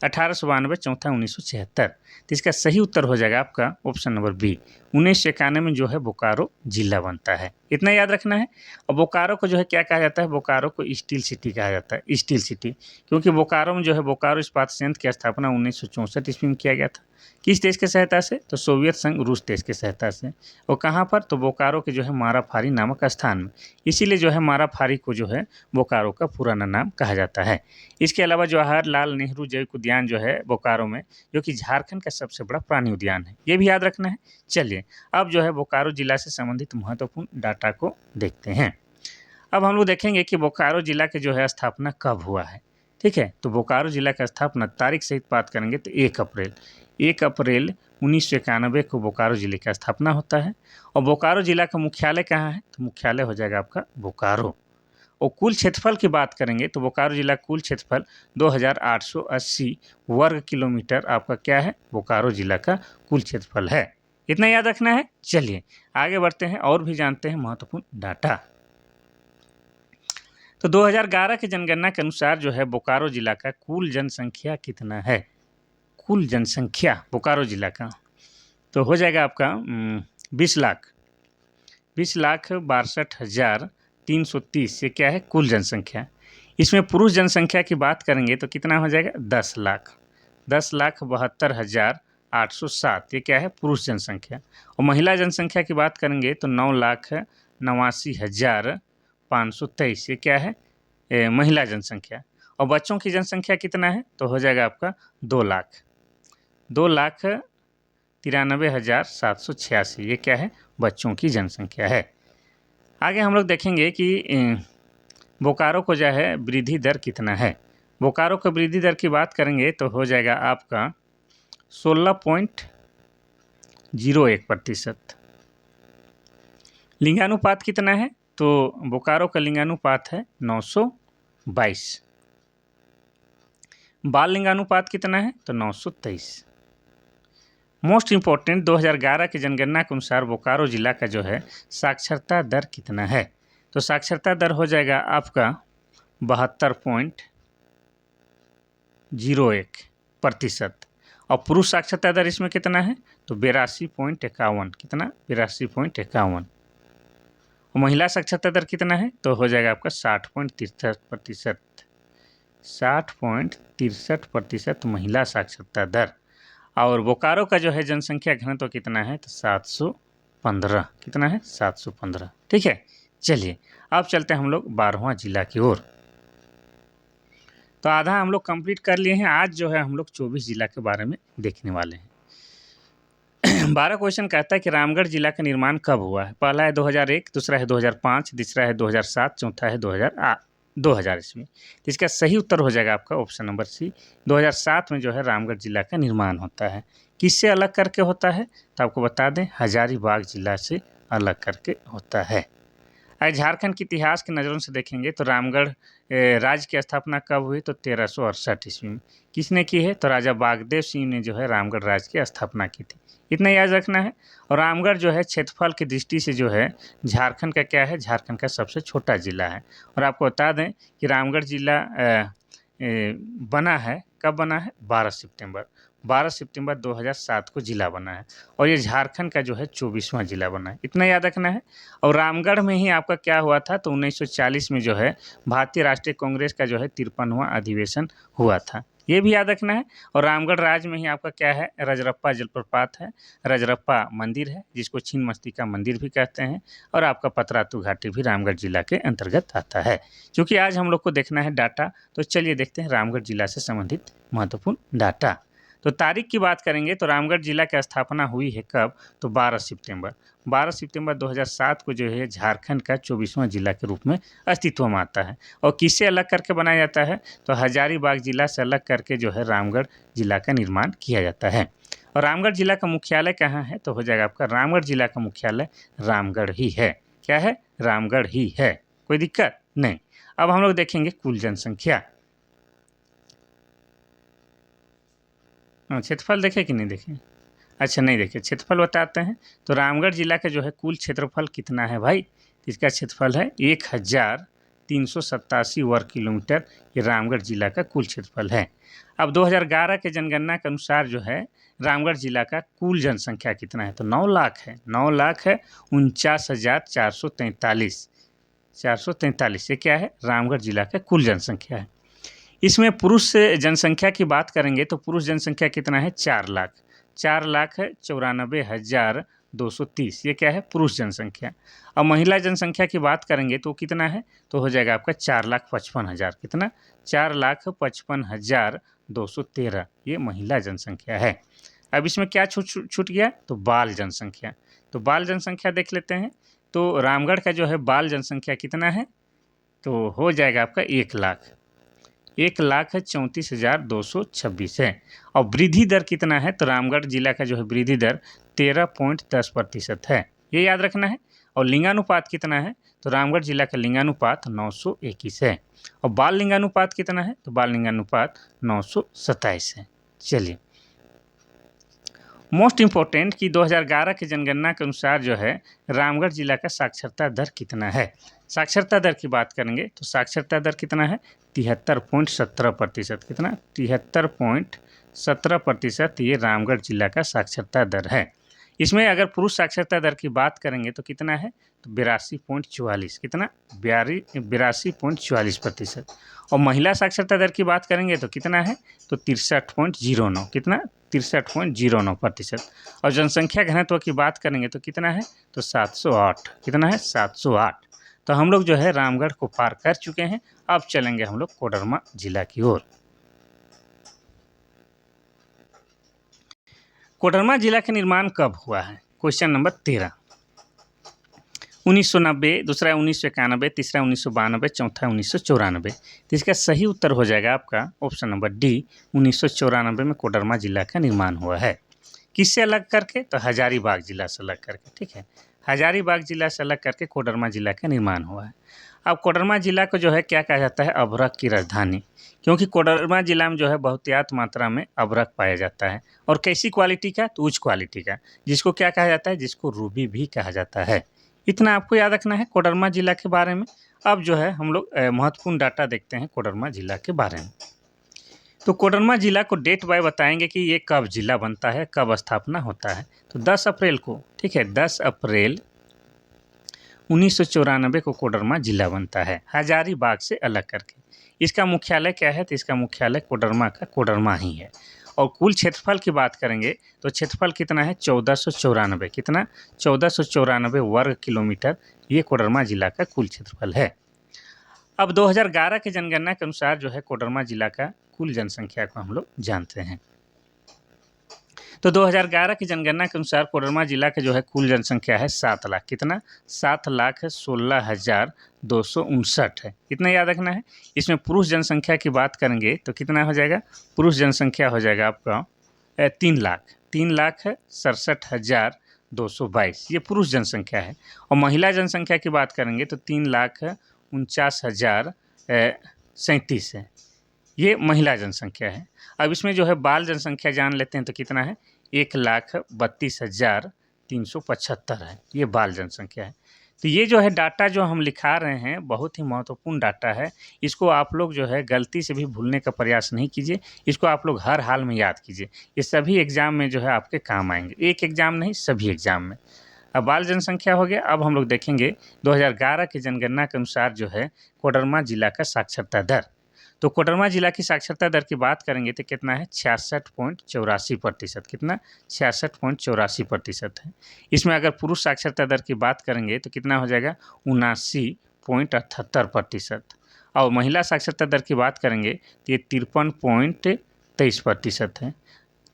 1892, चौथा 1976। तो इसका सही उत्तर हो जाएगा आपका ऑप्शन नंबर बी, 1991 में जो है बोकारो जिला बनता है। इतना याद रखना है। और बोकारो को जो है क्या कहा जाता है, बोकारो को स्टील सिटी कहा जाता है, स्टील सिटी, क्योंकि बोकारो में जो है बोकारो इस्पात संयंत्र की स्थापना 1964 ईस्वी में किया गया था। किस देश की सहायता से, तो सोवियत संघ रूस देश की सहायता से। और कहाँ पर, तो बोकारो के जो है माराफारी नामक स्थान में। इसीलिए जो है माराफारी को जो है बोकारो का पुराना नाम कहा जाता है। इसके अलावा जवाहरलाल नेहरू जैविक उद्यान जो है बोकारो में, जो कि झारखंड का सबसे बड़ा प्राणी उद्यान है, ये भी याद रखना है। चलिए अब जो है बोकारो जिला से संबंधित महत्वपूर्ण डाटा को देखते हैं। अब हम लोग देखेंगे कि बोकारो जिला के जो है स्थापना कब हुआ है। ठीक है, तो बोकारो जिला का स्थापना तारीख सहित बात करेंगे तो 1 अप्रैल 1991 को बोकारो जिले की स्थापना होता है। और बोकारो जिला का मुख्यालय कहाँ है, तो मुख्यालय हो जाएगा आपका बोकारो। और कुल क्षेत्रफल की बात करेंगे तो बोकारो जिला कुल क्षेत्रफल 2880 वर्ग किलोमीटर आपका क्या है, बोकारो जिला का कुल क्षेत्रफल है। इतना याद रखना है। चलिए आगे बढ़ते हैं और भी जानते हैं महत्वपूर्ण डाटा। तो 2011 की जनगणना के अनुसार जो है बोकारो जिला का कुल जनसंख्या कितना है, कुल जनसंख्या बोकारो जिला का, तो हो जाएगा आपका 20,62,330 ये क्या है कुल जनसंख्या। इसमें पुरुष जनसंख्या की बात करेंगे तो कितना हो जाएगा, 10,72,807 ये क्या है पुरुष जनसंख्या। और महिला जनसंख्या की बात करेंगे तो 9,89,523 ये क्या है महिला जनसंख्या। और बच्चों की जनसंख्या कितना है, तो हो जाएगा आपका 2,93,786 ये क्या है बच्चों की जनसंख्या है। आगे हम लोग देखेंगे कि बोकारो को जो है वृद्धि दर कितना है। बोकारो का वृद्धि दर की बात करेंगे तो हो जाएगा आपका 16.01%। लिंगानुपात कितना है, तो बोकारो का लिंगानुपात है 922। बाल लिंगानुपात कितना है, तो 923। मोस्ट इम्पोर्टेंट 2011 की जनगणना के अनुसार बोकारो जिला का जो है साक्षरता दर कितना है, तो साक्षरता दर हो जाएगा आपका 72.01%। और पुरुष साक्षरता दर इसमें कितना है, तो 82.51, कितना 82.51। और महिला साक्षरता दर कितना है, तो हो जाएगा आपका 60.63%, 60.63% महिला साक्षरता दर। और बोकारो का जो है जनसंख्या घनत्व कितना है, तो 715, कितना है 715। ठीक है, चलिए अब चलते हैं हम लोग 12वां जिला की ओर। तो आधा हम लोग कंप्लीट कर लिए हैं। आज जो है हम लोग 24 जिला के बारे में देखने वाले हैं। 12 क्वेश्चन कहता है कि रामगढ़ जिला का निर्माण कब हुआ है। पहला है 2001, दूसरा है 2005, तीसरा है 2007, चौथा है 2000 ईस्वी। तो इसका सही उत्तर हो जाएगा आपका ऑप्शन नंबर सी, 2007 में जो है रामगढ़ जिला का निर्माण होता है। किससे अलग करके होता है, तो आपको बता दें हजारीबाग जिला से अलग करके होता है। आज झारखंड के इतिहास की नज़रों से देखेंगे तो रामगढ़ राज्य की स्थापना कब हुई तो 1368 ईस्वी में। किसने की है तो राजा बागदेव सिंह ने जो है रामगढ़ राज्य की स्थापना की थी। इतना याद रखना है। और रामगढ़ जो है क्षेत्रफल की दृष्टि से जो है झारखंड का क्या है, झारखंड का सबसे छोटा जिला है। और आपको बता दें कि रामगढ़ जिला बना है, कब बना है 12 सितंबर 2007 को जिला बना है। और ये झारखंड का जो है 24वां जिला बना है। इतना याद रखना है। और रामगढ़ में ही आपका क्या हुआ था तो 1940 में जो है भारतीय राष्ट्रीय कांग्रेस का जो है 53वां अधिवेशन हुआ था, ये भी याद रखना है। और रामगढ़ राज्य में ही आपका क्या है, रजरप्पा जलप्रपात है, रजरप्पा मंदिर है जिसको छिन्नमस्तिका मंदिर भी कहते हैं। और आपका पतरातू घाटी भी रामगढ़ जिला के अंतर्गत आता है। क्योंकि आज हम लोग को देखना है डाटा, तो चलिए देखते हैं रामगढ़ जिला से संबंधित महत्वपूर्ण डाटा। तो तारीख की बात करेंगे तो रामगढ़ जिला की स्थापना हुई है कब तो 12 सितंबर 2007 को जो है झारखंड का 24वां जिला के रूप में अस्तित्व में आता है। और किससे अलग करके बनाया जाता है तो हजारीबाग जिला से अलग करके जो है रामगढ़ जिला का निर्माण किया जाता है। और रामगढ़ जिला का मुख्यालय कहाँ है तो हो जाएगा आपका रामगढ़ जिला का मुख्यालय रामगढ़ ही है। क्या है, रामगढ़ ही है, कोई दिक्कत नहीं। अब हम लोग देखेंगे कुल जनसंख्या। क्षेत्रफल देखे कि नहीं देखे, अच्छा नहीं देखे, क्षेत्रफल बताते हैं। तो रामगढ़ जिला का जो है कुल क्षेत्रफल कितना है भाई, इसका क्षेत्रफल है 1387 वर्ग किलोमीटर। ये रामगढ़ जिला का कुल क्षेत्रफल है। अब 2011 के जनगणना के अनुसार जो है रामगढ़ जिला का कुल जनसंख्या कितना है तो 9 लाख है। 9 लाख है 49,443। ये क्या है, रामगढ़ जिला का कुल जनसंख्या है। इसमें पुरुष जनसंख्या की बात करेंगे तो पुरुष जनसंख्या कितना है 4,94,230। ये क्या है, पुरुष जनसंख्या। अब महिला जनसंख्या की बात करेंगे तो कितना है तो हो जाएगा आपका 4,55,000। कितना, 4,55,213। ये महिला जनसंख्या है। अब इसमें क्या छूट गया तो बाल जनसंख्या। तो बाल जनसंख्या देख लेते हैं। तो रामगढ़ का जो है बाल जनसंख्या कितना है तो हो जाएगा आपका 1,34,226 है। और वृद्धि दर कितना है तो रामगढ़ जिला का जो है वृद्धि दर 13.10% है, ये याद रखना है। और लिंगानुपात कितना है तो रामगढ़ जिला का लिंगानुपात 921 है। और बाल लिंगानुपात कितना है तो बाल लिंगानुपात 927 है। चलिए मोस्ट इम्पोर्टेंट कि 2011 की जनगणना के अनुसार जो है रामगढ़ जिला का साक्षरता दर कितना है। साक्षरता दर की बात करेंगे तो साक्षरता दर कितना है 73.17%। कितना, 73.17% ये रामगढ़ जिला का साक्षरता दर है। इसमें अगर पुरुष साक्षरता दर की बात करेंगे तो कितना है तो 82.44। कितना, 82.44%। और महिला साक्षरता दर की बात करेंगे तो कितना है तो 63.09। कितना, 63.09%। और जनसंख्या घनत्व की बात करेंगे तो कितना है तो 708। कितना है 708। तो हम लोग जो है रामगढ़ को पार कर चुके हैं। अब चलेंगे हम लोग कोडरमा जिला की ओर। कोडरमा जिला का निर्माण कब हुआ है, क्वेश्चन नंबर 13। 1990, दूसरा 1991, तीसरा 1992, चौथा 1994। तो इसका सही उत्तर हो जाएगा आपका ऑप्शन नंबर डी, 1994 में कोडरमा जिला का निर्माण हुआ है। किससे अलग करके तो हजारीबाग जिला से अलग करके। ठीक है, हजारीबाग जिला से अलग करके कोडरमा जिला का निर्माण हुआ है। अब कोडरमा जिला को जो है क्या कहा जाता है, अभ्रक की राजधानी, क्योंकि कोडरमा जिला में जो है बहुतायत मात्रा में अभ्रक पाया जाता है। और कैसी क्वालिटी का तो उच्च क्वालिटी का, जिसको क्या कहा जाता है, जिसको रूबी भी कहा जाता है। इतना आपको याद रखना है कोडरमा जिला के बारे में। अब जो है हम लोग महत्वपूर्ण डाटा देखते हैं कोडरमा जिला के बारे में। तो कोडरमा जिला को डेट बाय बताएंगे कि ये कब जिला बनता है, कब स्थापना होता है। तो 10 अप्रैल को, ठीक है, 10 अप्रैल 1994 को कोडरमा जिला बनता है, हजारीबाग से अलग करके। इसका मुख्यालय क्या है तो इसका मुख्यालय कोडरमा का कोडरमा ही है। और कुल क्षेत्रफल की बात करेंगे तो क्षेत्रफल कितना है 1494। कितना, 1494 वर्ग किलोमीटर। ये कोडरमा जिला का कुल क्षेत्रफल है। अब 2011 के जनगणना के अनुसार जो है कोडरमा जिला का कुल जनसंख्या को हम लोग जानते हैं। तो 2011 की जनगणना के अनुसार कोडरमा जिला का जो है कुल जनसंख्या है 7 लाख। कितना, 7,16,259 है। कितना याद रखना है। इसमें पुरुष जनसंख्या की बात करेंगे तो कितना हो जाएगा, पुरुष जनसंख्या हो जाएगा आपका 3 लाख 67,000 222, ये पुरुष जनसंख्या है। और महिला जनसंख्या की बात करेंगे तो 3,49,037 है, ये महिला जनसंख्या है। अब इसमें जो है बाल जनसंख्या जान लेते हैं तो कितना है, 1,32,375 है, ये बाल जनसंख्या है। तो ये जो है डाटा जो हम लिखा रहे हैं बहुत ही महत्वपूर्ण डाटा है। इसको आप लोग जो है गलती से भी भूलने का प्रयास नहीं कीजिए, इसको आप लोग हर हाल में याद कीजिए। ये सभी एग्जाम में जो है आपके काम आएंगे, एक एग्जाम नहीं सभी एग्जाम में। अब बाल जनसंख्या हो गया। अब हम लोग देखेंगे 2011 की जनगणना के अनुसार जो है कोडरमा जिला का साक्षरता दर। तो कोडरमा जिला की साक्षरता दर की बात करेंगे तो कितना है, 66.84%। कितना, 66.84% है। इसमें अगर पुरुष साक्षरता दर की बात करेंगे तो कितना हो जाएगा, 79.78%। और महिला साक्षरता दर की बात करेंगे तो ये 53.23% है।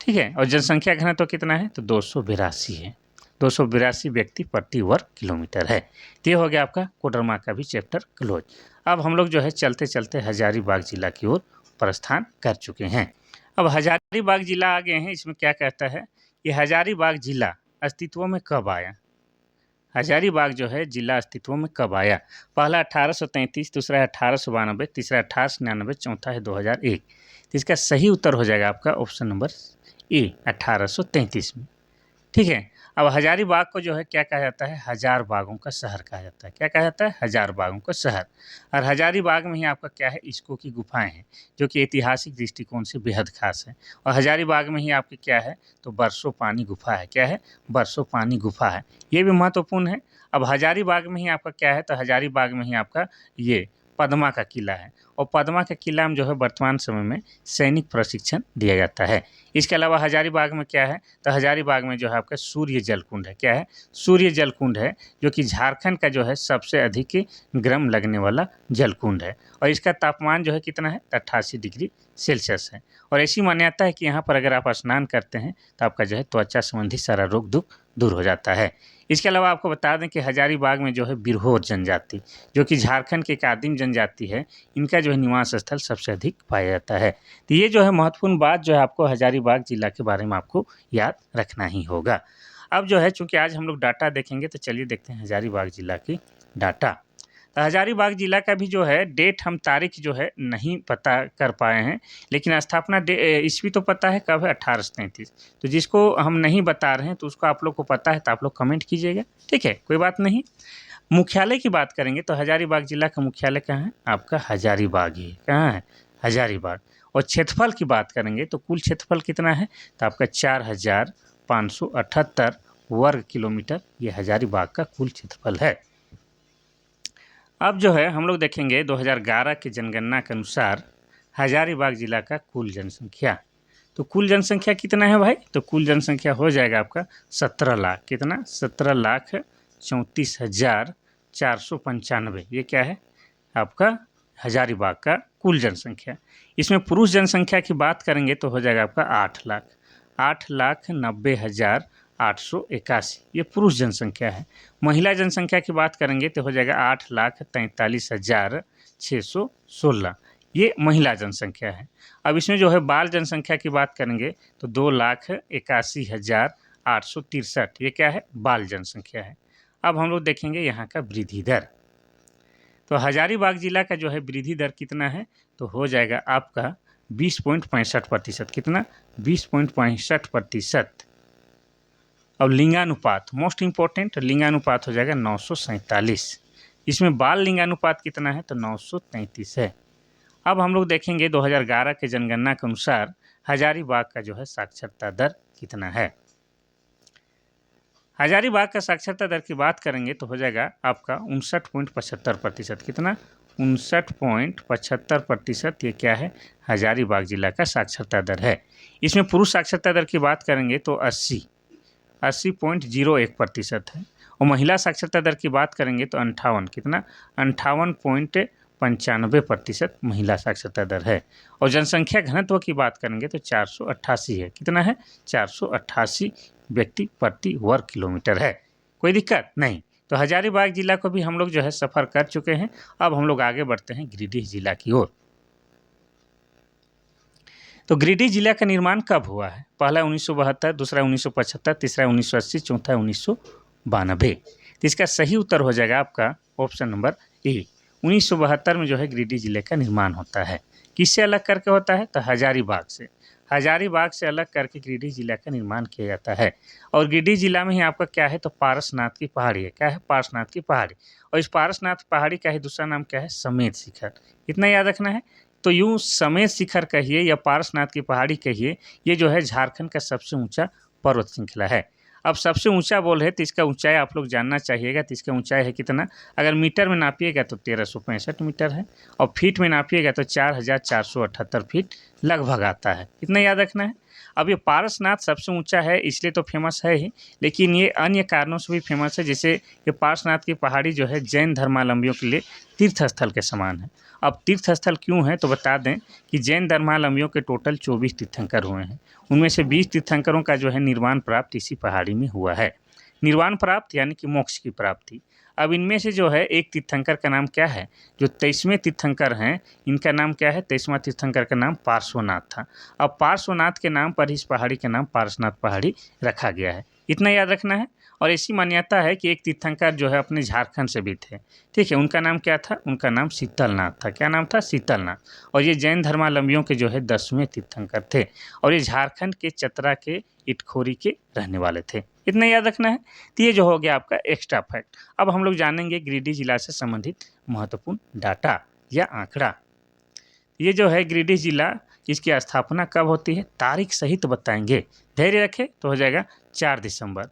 ठीक है। और जनसंख्या घनत्व तो कितना है, तो 282 है, 282 व्यक्ति प्रति वर्ग किलोमीटर है। तो ये हो गया आपका कोडरमा का भी चैप्टर क्लोज। अब हम लोग जो है चलते चलते हजारीबाग जिला की ओर प्रस्थान कर चुके हैं। अब हजारीबाग जिला आ गए हैं। इसमें क्या कहता है, ये हजारीबाग जिला अस्तित्व में कब आया। हजारीबाग जो है जिला अस्तित्व में कब आया। पहला 1833, दूसरा 1892, तीसरा 1899, चौथा है 2001। तो इसका सही उत्तर हो जाएगा आपका ऑप्शन नंबर ए, 1833 में। ठीक है। अब हजारीबाग को जो है क्या कहा जाता है, हजार बागों का शहर कहा जाता है। क्या कहा जाता है, हजार बागों का शहर। और हजारीबाग में ही आपका क्या है, इस्को की गुफाएं हैं जो कि ऐतिहासिक दृष्टिकोण से बेहद खास है। और हजारीबाग में ही आपकी क्या है, तो बरसों पानी गुफा है। क्या है, बरसों पानी गुफा है, ये भी महत्वपूर्ण है। अब हजारीबाग में ही आपका क्या है, तो हजारीबाग में ही आपका ये पद्मा का किला है। और पद्मा के किला में जो है वर्तमान समय में सैनिक प्रशिक्षण दिया जाता है। इसके अलावा हजारीबाग में क्या है, तो हजारीबाग में जो है आपका सूर्य जल कुंड है। क्या है, सूर्य जल कुंड है, जो कि झारखंड का जो है सबसे अधिक गर्म लगने वाला जल कुंड है। और इसका तापमान जो है कितना है, 88 डिग्री सेल्सियस है। और ऐसी मान्यता है कि यहाँ पर अगर आप स्नान करते हैं तो आपका जो है त्वचा संबंधी सारा रोग दुख दूर हो जाता है। इसके अलावा आपको बता दें कि हजारीबाग में जो है बिरहोर जनजाति, जो कि झारखंड की एक आदिम जनजाति है, इनका जो है निवास स्थल सबसे अधिक पाया जाता है। तो ये जो है महत्वपूर्ण बात जो है आपको हजारीबाग जिला के बारे में आपको याद रखना ही होगा। अब जो है चूँकि आज हम लोग डाटा देखेंगे तो चलिए देखते हैं हजारीबाग जिला की डाटा। तो हजारीबाग जिला का भी जो है डेट हम तारीख जो है नहीं पता कर पाए हैं, लेकिन स्थापना ईस्वी तो पता है कब है, 1833। तो जिसको हम नहीं बता रहे हैं तो उसको आप लोग को पता है तो आप लोग कमेंट कीजिएगा, ठीक है, कोई बात नहीं। मुख्यालय की बात करेंगे तो हजारीबाग जिला का मुख्यालय कहाँ है, आपका हजारीबाग ही है। कहाँ है, हजारीबाग। और क्षेत्रफल की बात करेंगे तो कुल क्षेत्रफल कितना है, तो आपका 4,578 वर्ग किलोमीटर ये हजारीबाग का कुल क्षेत्रफल है। अब जो है हम लोग देखेंगे 2011 की जनगणना के अनुसार हजारीबाग जिला का कुल जनसंख्या। तो कुल जनसंख्या कितना है भाई, तो कुल जनसंख्या हो जाएगा आपका 17 लाख। कितना, 17,34,495। ये क्या है, आपका हजारीबाग का कुल जनसंख्या। इसमें पुरुष जनसंख्या की बात करेंगे तो हो जाएगा आपका 8 लाख, 8,90,881। ये पुरुष जनसंख्या है। महिला जनसंख्या की बात करेंगे तो हो जाएगा 8,43,616। ये महिला जनसंख्या है। अब इसमें जो है बाल जनसंख्या की बात करेंगे तो 2,81,863। ये क्या है, बाल जनसंख्या है। अब हम लोग देखेंगे यहाँ का वृद्धि दर। तो हजारीबाग जिला का जो है वृद्धि दर कितना है, तो हो जाएगा आपका 20.65%। कितना, 20.65%। अब लिंगानुपात, मोस्ट इम्पोर्टेंट, लिंगानुपात हो जाएगा 947। इसमें बाल लिंगानुपात कितना है, तो 933 है। अब हम लोग देखेंगे 2011 के जनगणना के अनुसार हजारीबाग का जो है साक्षरता दर कितना है। हजारीबाग का साक्षरता दर की बात करेंगे तो हो जाएगा आपका 59.75%। कितना, 59.75%। ये क्या है, हजारीबाग जिला का साक्षरता दर है। इसमें पुरुष साक्षरता दर की बात करेंगे तो 80.01% है। और महिला साक्षरता दर की बात करेंगे तो 58, कितना, 58.95% महिला साक्षरता दर है। और जनसंख्या घनत्व की बात करेंगे तो 488 है। कितना है, 488 व्यक्ति प्रति वर्ग किलोमीटर है। कोई दिक्कत नहीं। तो हजारीबाग जिला को भी हम लोग जो है सफ़र कर चुके हैं। अब हम लोग आगे बढ़ते हैं गिरिडीह जिला की ओर। तो गिरिडीह जिला का निर्माण कब हुआ है? पहला 1972, दूसरा 1975, तीसरा 1980, चौथा 1992। तो इसका सही उत्तर हो जाएगा आपका ऑप्शन नंबर ए। 1972 में जो है गिरिडीह जिले का निर्माण होता है। किससे अलग करके होता है? तो हजारीबाग से। हजारीबाग से अलग करके गिरिडीह जिला का निर्माण किया जाता है। और गिरिडीह जिला में ही आपका क्या है? तो पारसनाथ की पहाड़ी है। क्या है? पारसनाथ की पहाड़ी। और इस पारसनाथ पहाड़ी का ही दूसरा नाम क्या है? समेत शिखर। इतना याद रखना है। तो यूँ समेत शिखर कहिए या पारसनाथ की पहाड़ी कहिए, ये जो है झारखंड का सबसे ऊंचा पर्वत श्रृंखला है। अब सबसे ऊंचा बोल रहे तो इसका ऊंचाई आप लोग जानना चाहिएगा। तो इसका ऊंचाई है कितना? अगर मीटर में नापिएगा तो 1365 मीटर है, और फीट में नापिएगा तो 4478 फीट लगभग आता है। इतना याद रखना है। अब ये पारसनाथ सबसे ऊंचा है इसलिए तो फेमस है ही, लेकिन ये अन्य कारणों से भी फेमस है। जैसे ये पारसनाथ की पहाड़ी जो है जैन धर्मावलंबियों के लिए तीर्थ स्थल के समान है। अब तीर्थ स्थल क्यों है? तो बता दें कि जैन धर्मावलंबियों के टोटल 24 तीर्थंकर हुए हैं। उनमें से 20 तीर्थंकरों का जो है निर्वाण प्राप्त इसी पहाड़ी में हुआ है। निर्वाण प्राप्त यानी कि मोक्ष की प्राप्ति। अब इनमें से जो है एक तीर्थंकर का नाम क्या है? जो 23वें तीर्थंकर हैं, इनका नाम क्या है? 23वां तीर्थंकर का नाम पार्श्वनाथ था। अब पार्श्वनाथ के नाम पर इस पहाड़ी का नाम पार्श्वनाथ पहाड़ी रखा गया है। इतना याद रखना है। और ऐसी मान्यता है कि एक तीर्थंकर जो है अपने झारखंड से भी थे। ठीक है, उनका नाम क्या था? उनका नाम शीतलनाथ था। क्या नाम था? शीतलनाथ। और ये जैन धर्मावलंबियों के जो है 10वें तीर्थंकर थे। और ये झारखंड के चतरा के इटखोरी के रहने वाले थे। इतना याद रखना है। तो ये जो हो गया आपका एक्स्ट्रा फैक्ट। अब हम लोग जानेंगे गिरिडीह जिला से संबंधित महत्वपूर्ण डाटा या आंकड़ा। ये जो है गिरिडीह जिला, इसकी स्थापना कब होती है? तारीख सहित बताएंगे। धैर्य रखें तो हो जाएगा 4 दिसंबर।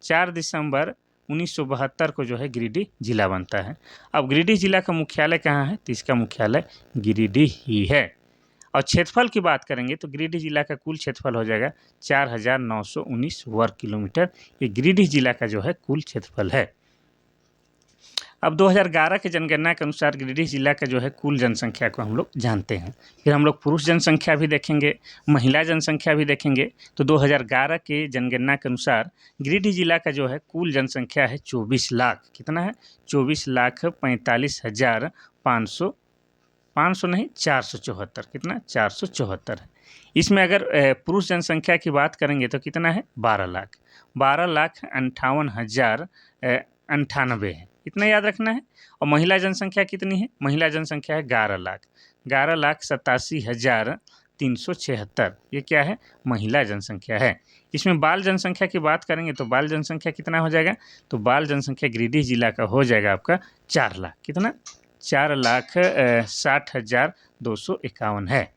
4 दिसंबर 1972 को जो है गिरिडीह जिला बनता है। अब गिरिडीह जिला का मुख्यालय कहाँ है? तो इसका मुख्यालय गिरिडीह ही है। और क्षेत्रफल की बात करेंगे तो गिरिडीह जिला का कुल क्षेत्रफल हो जाएगा 4919 वर्ग किलोमीटर। ये गिरिडीह जिला का जो है कुल क्षेत्रफल है। अब 2011 के जनगणना के अनुसार गिरिडीह जिला का जो है कुल जनसंख्या को हम लोग जानते हैं। फिर हम लोग पुरुष जनसंख्या भी देखेंगे, महिला जनसंख्या भी देखेंगे। तो 2011 के जनगणना के अनुसार गिरिडीह जिला का जो है कुल जनसंख्या है 24 लाख। कितना है? 24,45,500 500 नहीं 474। कितना? 474 है। इसमें अगर पुरुष जनसंख्या की बात करेंगे तो कितना है? 12 लाख। 12,58,098 है। इतना याद रखना है। और महिला जनसंख्या कितनी है? महिला जनसंख्या है 11 लाख। 11,87,376। ये क्या है? महिला जनसंख्या है। इसमें बाल जनसंख्या की बात करेंगे तो बाल जनसंख्या कितना हो जाएगा? तो बाल जनसंख्या गिरिडीह जिला का हो जाएगा आपका 4 लाख। कितना? 4,60,251 है।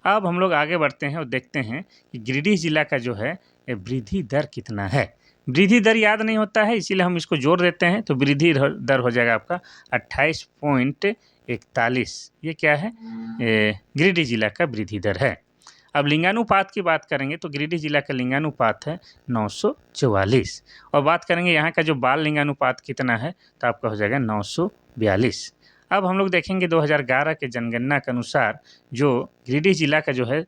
अब हम लोग आगे बढ़ते हैं और देखते हैं कि गिरिडीह जिला का जो है वृद्धि दर कितना है। वृद्धि दर याद नहीं होता है, इसीलिए हम इसको जोड़ देते हैं। तो वृद्धि दर हो जाएगा आपका 28.41। ये क्या है? गिरिडीह जिला का वृद्धि दर है। अब लिंगानुपात की बात करेंगे तो गिरिडीह जिला का लिंगानुपात है 944। और बात करेंगे यहाँ का जो बाल लिंगानुपात कितना है तो आपका हो जाएगा 942। अब हम लोग देखेंगे 2011 के जनगणना के अनुसार जो गिरिडीह जिला का जो है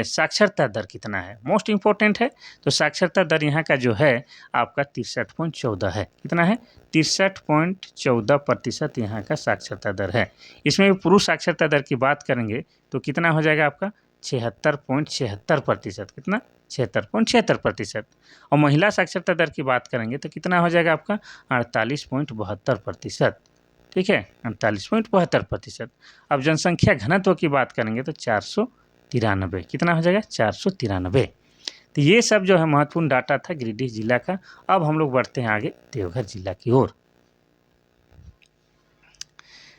साक्षरता दर कितना है। मोस्ट इम्पोर्टेंट है। तो साक्षरता दर यहाँ का जो है आपका 63.14 है। कितना है? 63.14% यहाँ का साक्षरता दर है। इसमें भी पुरुष साक्षरता दर की बात करेंगे तो कितना हो जाएगा आपका? 76.76%। कितना? 76.76%। और महिला साक्षरता दर की बात करेंगे तो कितना हो जाएगा आपका? 48.72%। ठीक है, 48.72%। अब जनसंख्या घनत्व की बात करेंगे तो 493। कितना हो जाएगा? 493। तो ये सब जो है महत्वपूर्ण डाटा था गिरिडीह जिला का। अब हम लोग बढ़ते हैं आगे देवघर जिला की ओर।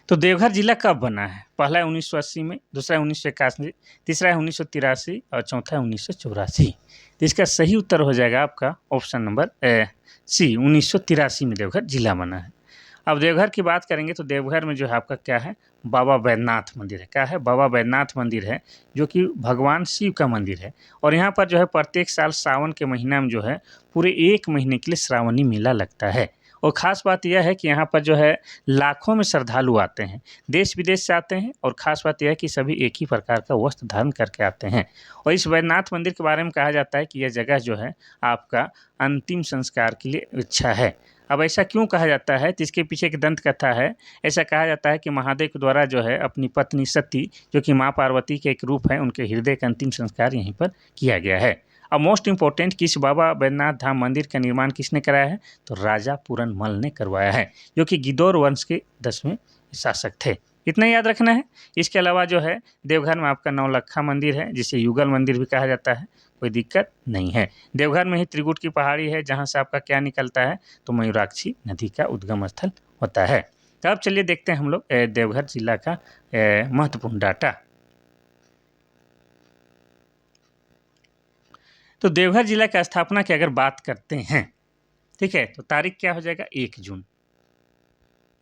तो देवघर जिला कब बना है? पहला है 1980 में, दूसरा है 1981, तीसरा है 1983 और चौथा है 1984। तो इसका सही उत्तर हो जाएगा आपका ऑप्शन नंबर सी, 1983 में देवघर जिला बना है। अब देवघर की बात करेंगे तो देवघर में जो है आपका क्या है? बाबा बैद्यनाथ मंदिर है। क्या है? बाबा बैद्यनाथ मंदिर है, जो कि भगवान शिव का मंदिर है। और यहाँ पर जो है प्रत्येक साल सावन के महीना में जो है पूरे 1 महीने के लिए श्रावणी मेला लगता है। और ख़ास बात यह है कि यहाँ पर जो है लाखों में श्रद्धालु आते हैं, देश विदेश से आते हैं। और ख़ास बात यह है कि सभी एक ही प्रकार का वस्त्र धारण करके आते हैं। और इस बैद्यनाथ मंदिर के बारे में कहा जाता है कि यह जगह जो है आपका अंतिम संस्कार के लिए अच्छा है। अब ऐसा क्यों कहा जाता है, तो इसके पीछे एक दंत कथा है। ऐसा कहा जाता है कि महादेव के द्वारा जो है अपनी पत्नी सती, जो कि माँ पार्वती के एक रूप है, उनके हृदय का अंतिम संस्कार यहीं पर किया गया है। अब मोस्ट इंपॉर्टेंट, किस बाबा बैद्यनाथ धाम मंदिर का निर्माण किसने कराया है, तो राजा पूरनमल ने करवाया है, जो कि गिदौर वंश के 10वें शासक थे। इतना याद रखना है। इसके अलावा जो है देवघर में आपका नौलखा मंदिर है, जिसे युगल मंदिर भी कहा जाता है, कोई दिक्कत नहीं है। देवघर में ही त्रिकुट की पहाड़ी है, जहाँ से आपका क्या निकलता है, तो मयूराक्षी नदी का उद्गम स्थल होता है। तो अब चलिए देखते हैं हम लोग देवघर जिला का महत्वपूर्ण डाटा। तो देवघर जिला की स्थापना की अगर बात करते हैं, ठीक है, तो तारीख क्या हो जाएगा, 1 जून।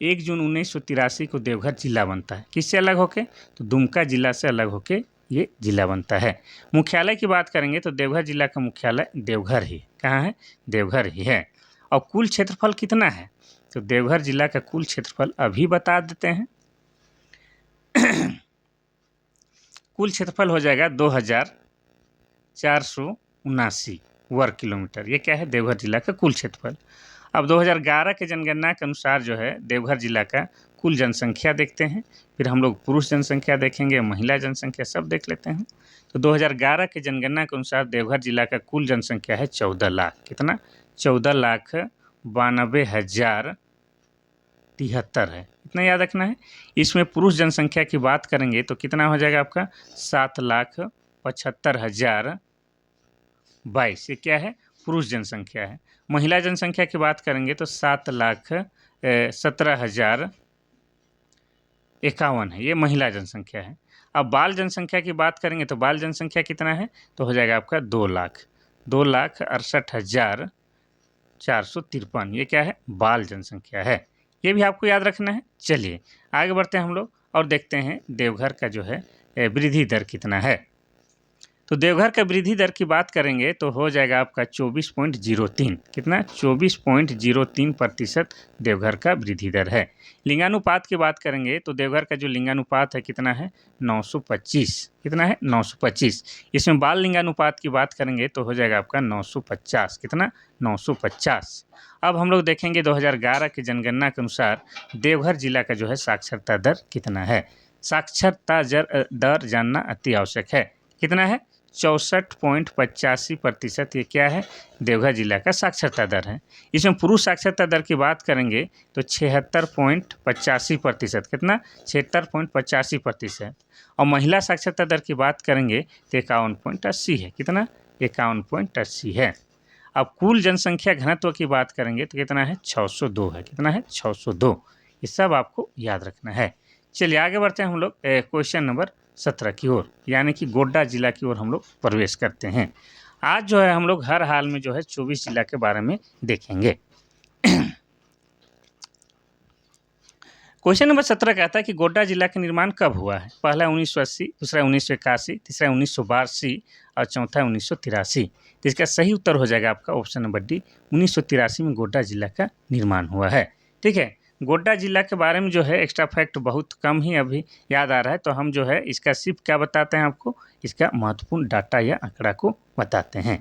1 जून 1983 को देवघर जिला बनता है। किससे अलग होके, तो दुमका जिला से अलग होके ये जिला बनता है। मुख्यालय की बात करेंगे तो देवघर जिला का मुख्यालय देवघर ही, कहाँ है, देवघर ही है। और कुल क्षेत्रफल कितना है, तो देवघर जिला का कुल क्षेत्रफल अभी बता देते हैं। कुल क्षेत्रफल हो जाएगा 2479 वर्ग किलोमीटर। ये क्या है, देवघर जिला का कुल क्षेत्रफल। अब 2011 के जनगणना के अनुसार जो है देवघर जिला का कुल जनसंख्या देखते हैं, फिर हम लोग पुरुष जनसंख्या देखेंगे, महिला जनसंख्या सब देख लेते हैं। तो 2011 के जनगणना के अनुसार देवघर जिला का कुल जनसंख्या है 14 लाख, कितना, 14,92,073 है। इतना याद रखना है। इसमें पुरुष जनसंख्या की बात करेंगे तो कितना हो जाएगा आपका, 7,75,022। ये क्या है, पुरुष जनसंख्या है। महिला जनसंख्या की बात करेंगे तो 7,17,051 है, ये महिला जनसंख्या है। अब बाल जनसंख्या की बात करेंगे तो बाल जनसंख्या कितना है, तो हो जाएगा आपका 2,68,453। ये क्या है, बाल जनसंख्या है। ये भी आपको याद रखना है। चलिए आगे बढ़ते हैं हम लोग और देखते हैं देवघर का जो है वृद्धि दर कितना है। तो देवघर का वृद्धि दर की बात करेंगे तो हो जाएगा आपका 24.03, कितना, 24.03% देवघर का वृद्धि दर है। लिंगानुपात की बात करेंगे तो देवघर का जो लिंगानुपात है कितना है, 925, कितना है, 925। इसमें बाल लिंगानुपात की बात करेंगे तो हो जाएगा आपका 950, कितना, 950। अब हम लोग देखेंगे 2011 की जनगणना के अनुसार देवघर जिला का जो है साक्षरता दर कितना है। साक्षरता दर जानना अति आवश्यक है। कितना है, 64.85%। ये क्या है, देवघर जिला का साक्षरता दर है। इसमें पुरुष साक्षरता दर की बात करेंगे तो 76.85%, कितना, 76.85%। और महिला साक्षरता दर की बात करेंगे तो 51.80 है, कितना, 51.80 है। अब कुल जनसंख्या घनत्व की बात करेंगे तो कितना है, 602 है, कितना है, 602। ये सब आपको याद रखना है। चलिए आगे बढ़ते हैं हम लोग क्वेश्चन नंबर 17 की ओर, यानी कि गोड्डा जिला की ओर हम लोग प्रवेश करते हैं। आज जो है हम लोग हर हाल में जो है 24 जिला के बारे में देखेंगे। क्वेश्चन नंबर 17 कहता है कि गोड्डा जिला का निर्माण कब हुआ है। पहला 1980, दूसरा 1981, तीसरा 1982 और चौथा 1983। तो इसका सही उत्तर हो जाएगा आपका ऑप्शन नंबर डी, 1983 में गोड्डा जिला का निर्माण हुआ है। ठीक है, गोड्डा जिला के बारे में जो है एक्स्ट्रा फैक्ट बहुत कम ही अभी याद आ रहा है, तो हम जो है इसका सिर्फ क्या बताते हैं आपको, इसका महत्वपूर्ण डाटा या आंकड़ा को बताते हैं।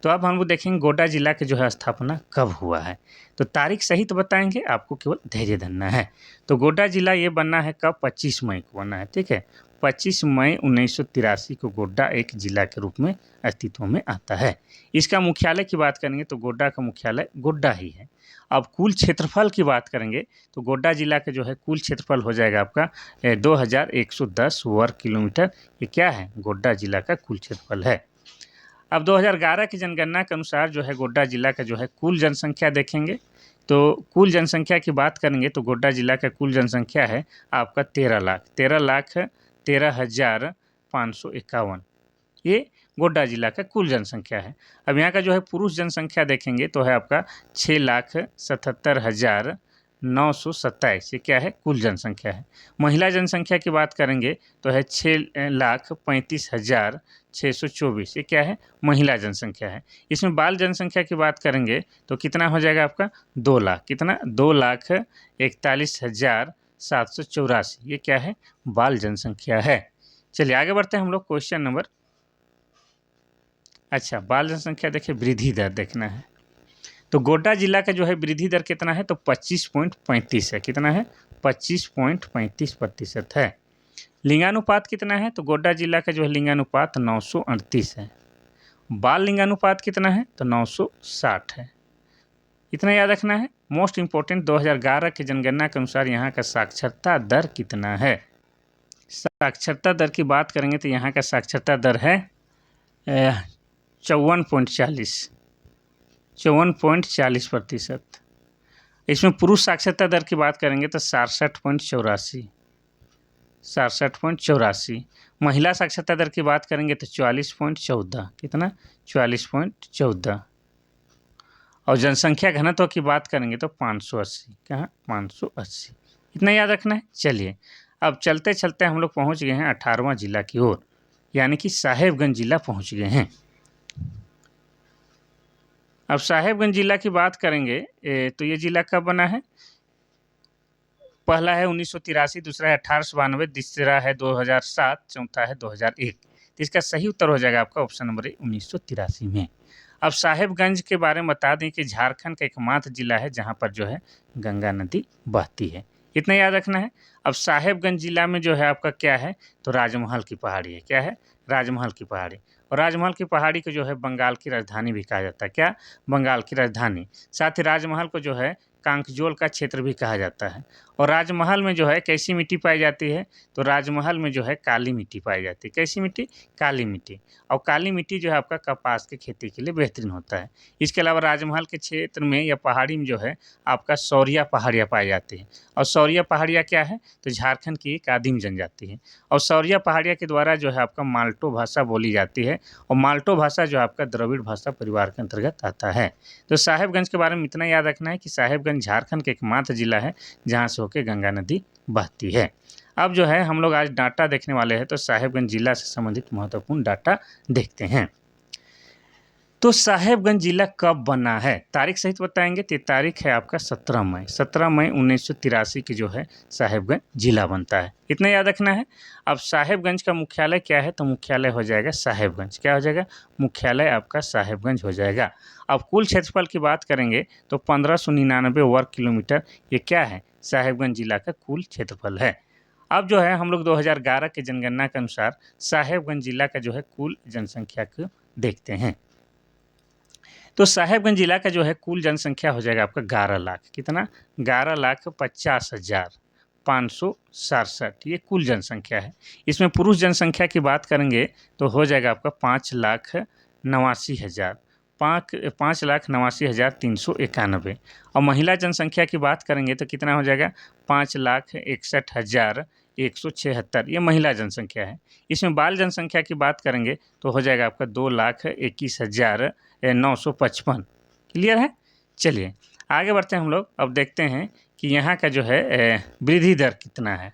तो अब हम लोग देखेंगे गोड्डा जिला के जो है स्थापना कब हुआ है। तो तारीख सही तो बताएंगे, आपको केवल धैर्य धरना है। तो गोड्डा जिला ये बनना है कब, 25 मई को बना है। ठीक है, 25 मई 1983 को गोड्डा एक जिला के रूप में अस्तित्व में आता है। इसका मुख्यालय की बात करेंगे तो गोड्डा का मुख्यालय गोड्डा ही है। अब कुल क्षेत्रफल की बात करेंगे तो गोड्डा जिला का जो है कुल क्षेत्रफल हो जाएगा आपका 2110 वर्ग किलोमीटर। ये क्या है, गोड्डा जिला का कुल क्षेत्रफल है। अब 2011 की जनगणना के अनुसार जो है गोड्डा जिला का जो है कुल जनसंख्या देखेंगे तो कुल जनसंख्या की बात करेंगे तो गोड्डा जिला का कुल जनसंख्या है आपका 13,13,551। ये गोड्डा जिला का कुल जनसंख्या है। अब यहाँ का जो है पुरुष जनसंख्या देखेंगे तो है आपका 6,77,927। ये क्या है, कुल जनसंख्या है। महिला जनसंख्या की बात करेंगे तो है 6,35,624। ये क्या है, महिला जनसंख्या है। इसमें बाल जनसंख्या की बात करेंगे तो कितना हो जाएगा आपका, 2 लाख, कितना, 2,41,784। ये क्या है, बाल जनसंख्या है। चलिए आगे बढ़ते हैं हम लोग क्वेश्चन नंबर, अच्छा बाल जनसंख्या देखिए वृद्धि दर देखना है। तो गोड्डा जिला का जो है वृद्धि दर कितना है, तो 25.35 है। कितना है, 25.35% है। लिंगानुपात कितना है, तो गोड्डा जिला का जो है लिंगानुपात 938 है। बाल लिंगानुपात कितना है, तो 960 है। इतना याद रखना है। मोस्ट इंपॉर्टेंट 2011 की जनगणना के अनुसार यहाँ का साक्षरता दर कितना है। साक्षरता दर की बात करेंगे तो यहाँ का साक्षरता दर है 54.40%। इसमें पुरुष साक्षरता दर की बात करेंगे तो 67.84। महिला साक्षरता दर की बात करेंगे तो 44.14। कितना, 44.14। और जनसंख्या घनत्व की बात करेंगे तो 580। कहाँ, 580। इतना याद रखना है। चलिए अब चलते चलते हम लोग पहुँच गए हैं 18वां जिला की ओर, यानी कि साहेबगंज जिला पहुँच गए हैं। अब साहेबगंज जिला की बात करेंगे तो ये जिला कब बना है। पहला है 1983, दूसरा है 1892, तीसरा है 2007, चौथा है 2001। तो इसका सही उत्तर हो जाएगा आपका ऑप्शन नंबर 1983 में। अब साहेबगंज के बारे में बता दें कि झारखंड का एकमात्र जिला है जहाँ पर जो है गंगा नदी बहती है। इतना याद रखना है। अब साहेबगंज जिला में जो है आपका क्या है, तो राजमहल की पहाड़ी है। क्या है, राजमहल की पहाड़ी। और राजमहल की पहाड़ी को जो है बंगाल की राजधानी भी कहा जाता है। क्या, बंगाल की राजधानी। साथ ही राजमहल को जो है कांकजोल का क्षेत्र भी कहा जाता है। और राजमहल में जो है कैसी मिट्टी पाई जाती है, तो राजमहल में जो है काली मिट्टी पाई जाती है। कैसी मिट्टी, काली मिट्टी। और काली मिट्टी जो है आपका कपास की खेती के लिए बेहतरीन होता है। इसके अलावा राजमहल के क्षेत्र में या पहाड़ी में जो है आपका सौरिया पहाड़ियाँ पाई जाती हैं। और सौरिया पहाड़ियाँ क्या है, तो झारखंड की एक आदिम जनजाति है। और सौरिया पहाड़ियाँ के द्वारा जो है आपका माल्टो भाषा बोली जाती है। और माल्टो भाषा जो आपका द्रविड़ भाषा परिवार के अंतर्गत आता है। तो साहेबगंज के बारे में इतना याद रखना है कि साहेबगंज झारखंड का एकमात्र जिला है जहाँ से होकर गंगा नदी बहती है। अब जो है हम लोग आज डाटा देखने वाले हैं, तो साहेबगंज जिला से संबंधित महत्वपूर्ण डाटा देखते हैं। तो साहेबगंज जिला कब बना है, तारीख सहित बताएंगे। तो तारीख है आपका 17 मई 1983 की जो है साहेबगंज जिला बनता है। इतना याद रखना है। अब साहेबगंज का मुख्यालय क्या है, तो मुख्यालय हो जाएगा साहेबगंज। क्या हो जाएगा, मुख्यालय आपका साहेबगंज हो जाएगा। अब कुल क्षेत्रफल की बात करेंगे तो 1599 वर्ग किलोमीटर ये क्या है, साहेबगंज जिला का कुल क्षेत्रफल है। अब जो है हम लोग 2011 के जनगणना के अनुसार साहेबगंज जिला का जो है कुल जनसंख्या को देखते हैं। तो साहेबगंज जिला का जो है कुल जनसंख्या हो जाएगा आपका 11 लाख। कितना, 11,50,567। ये कुल जनसंख्या है। इसमें पुरुष जनसंख्या की बात करेंगे तो हो जाएगा आपका 5,89,000, 5,89,391। और महिला जनसंख्या की बात करेंगे तो कितना हो जाएगा, 5,61,176। ये महिला जनसंख्या है। इसमें बाल जनसंख्या की बात करेंगे तो हो जाएगा आपका 2,21,955। क्लियर है। चलिए आगे बढ़ते हैं हम लोग। अब देखते हैं कि यहाँ का जो है वृद्धि दर कितना है,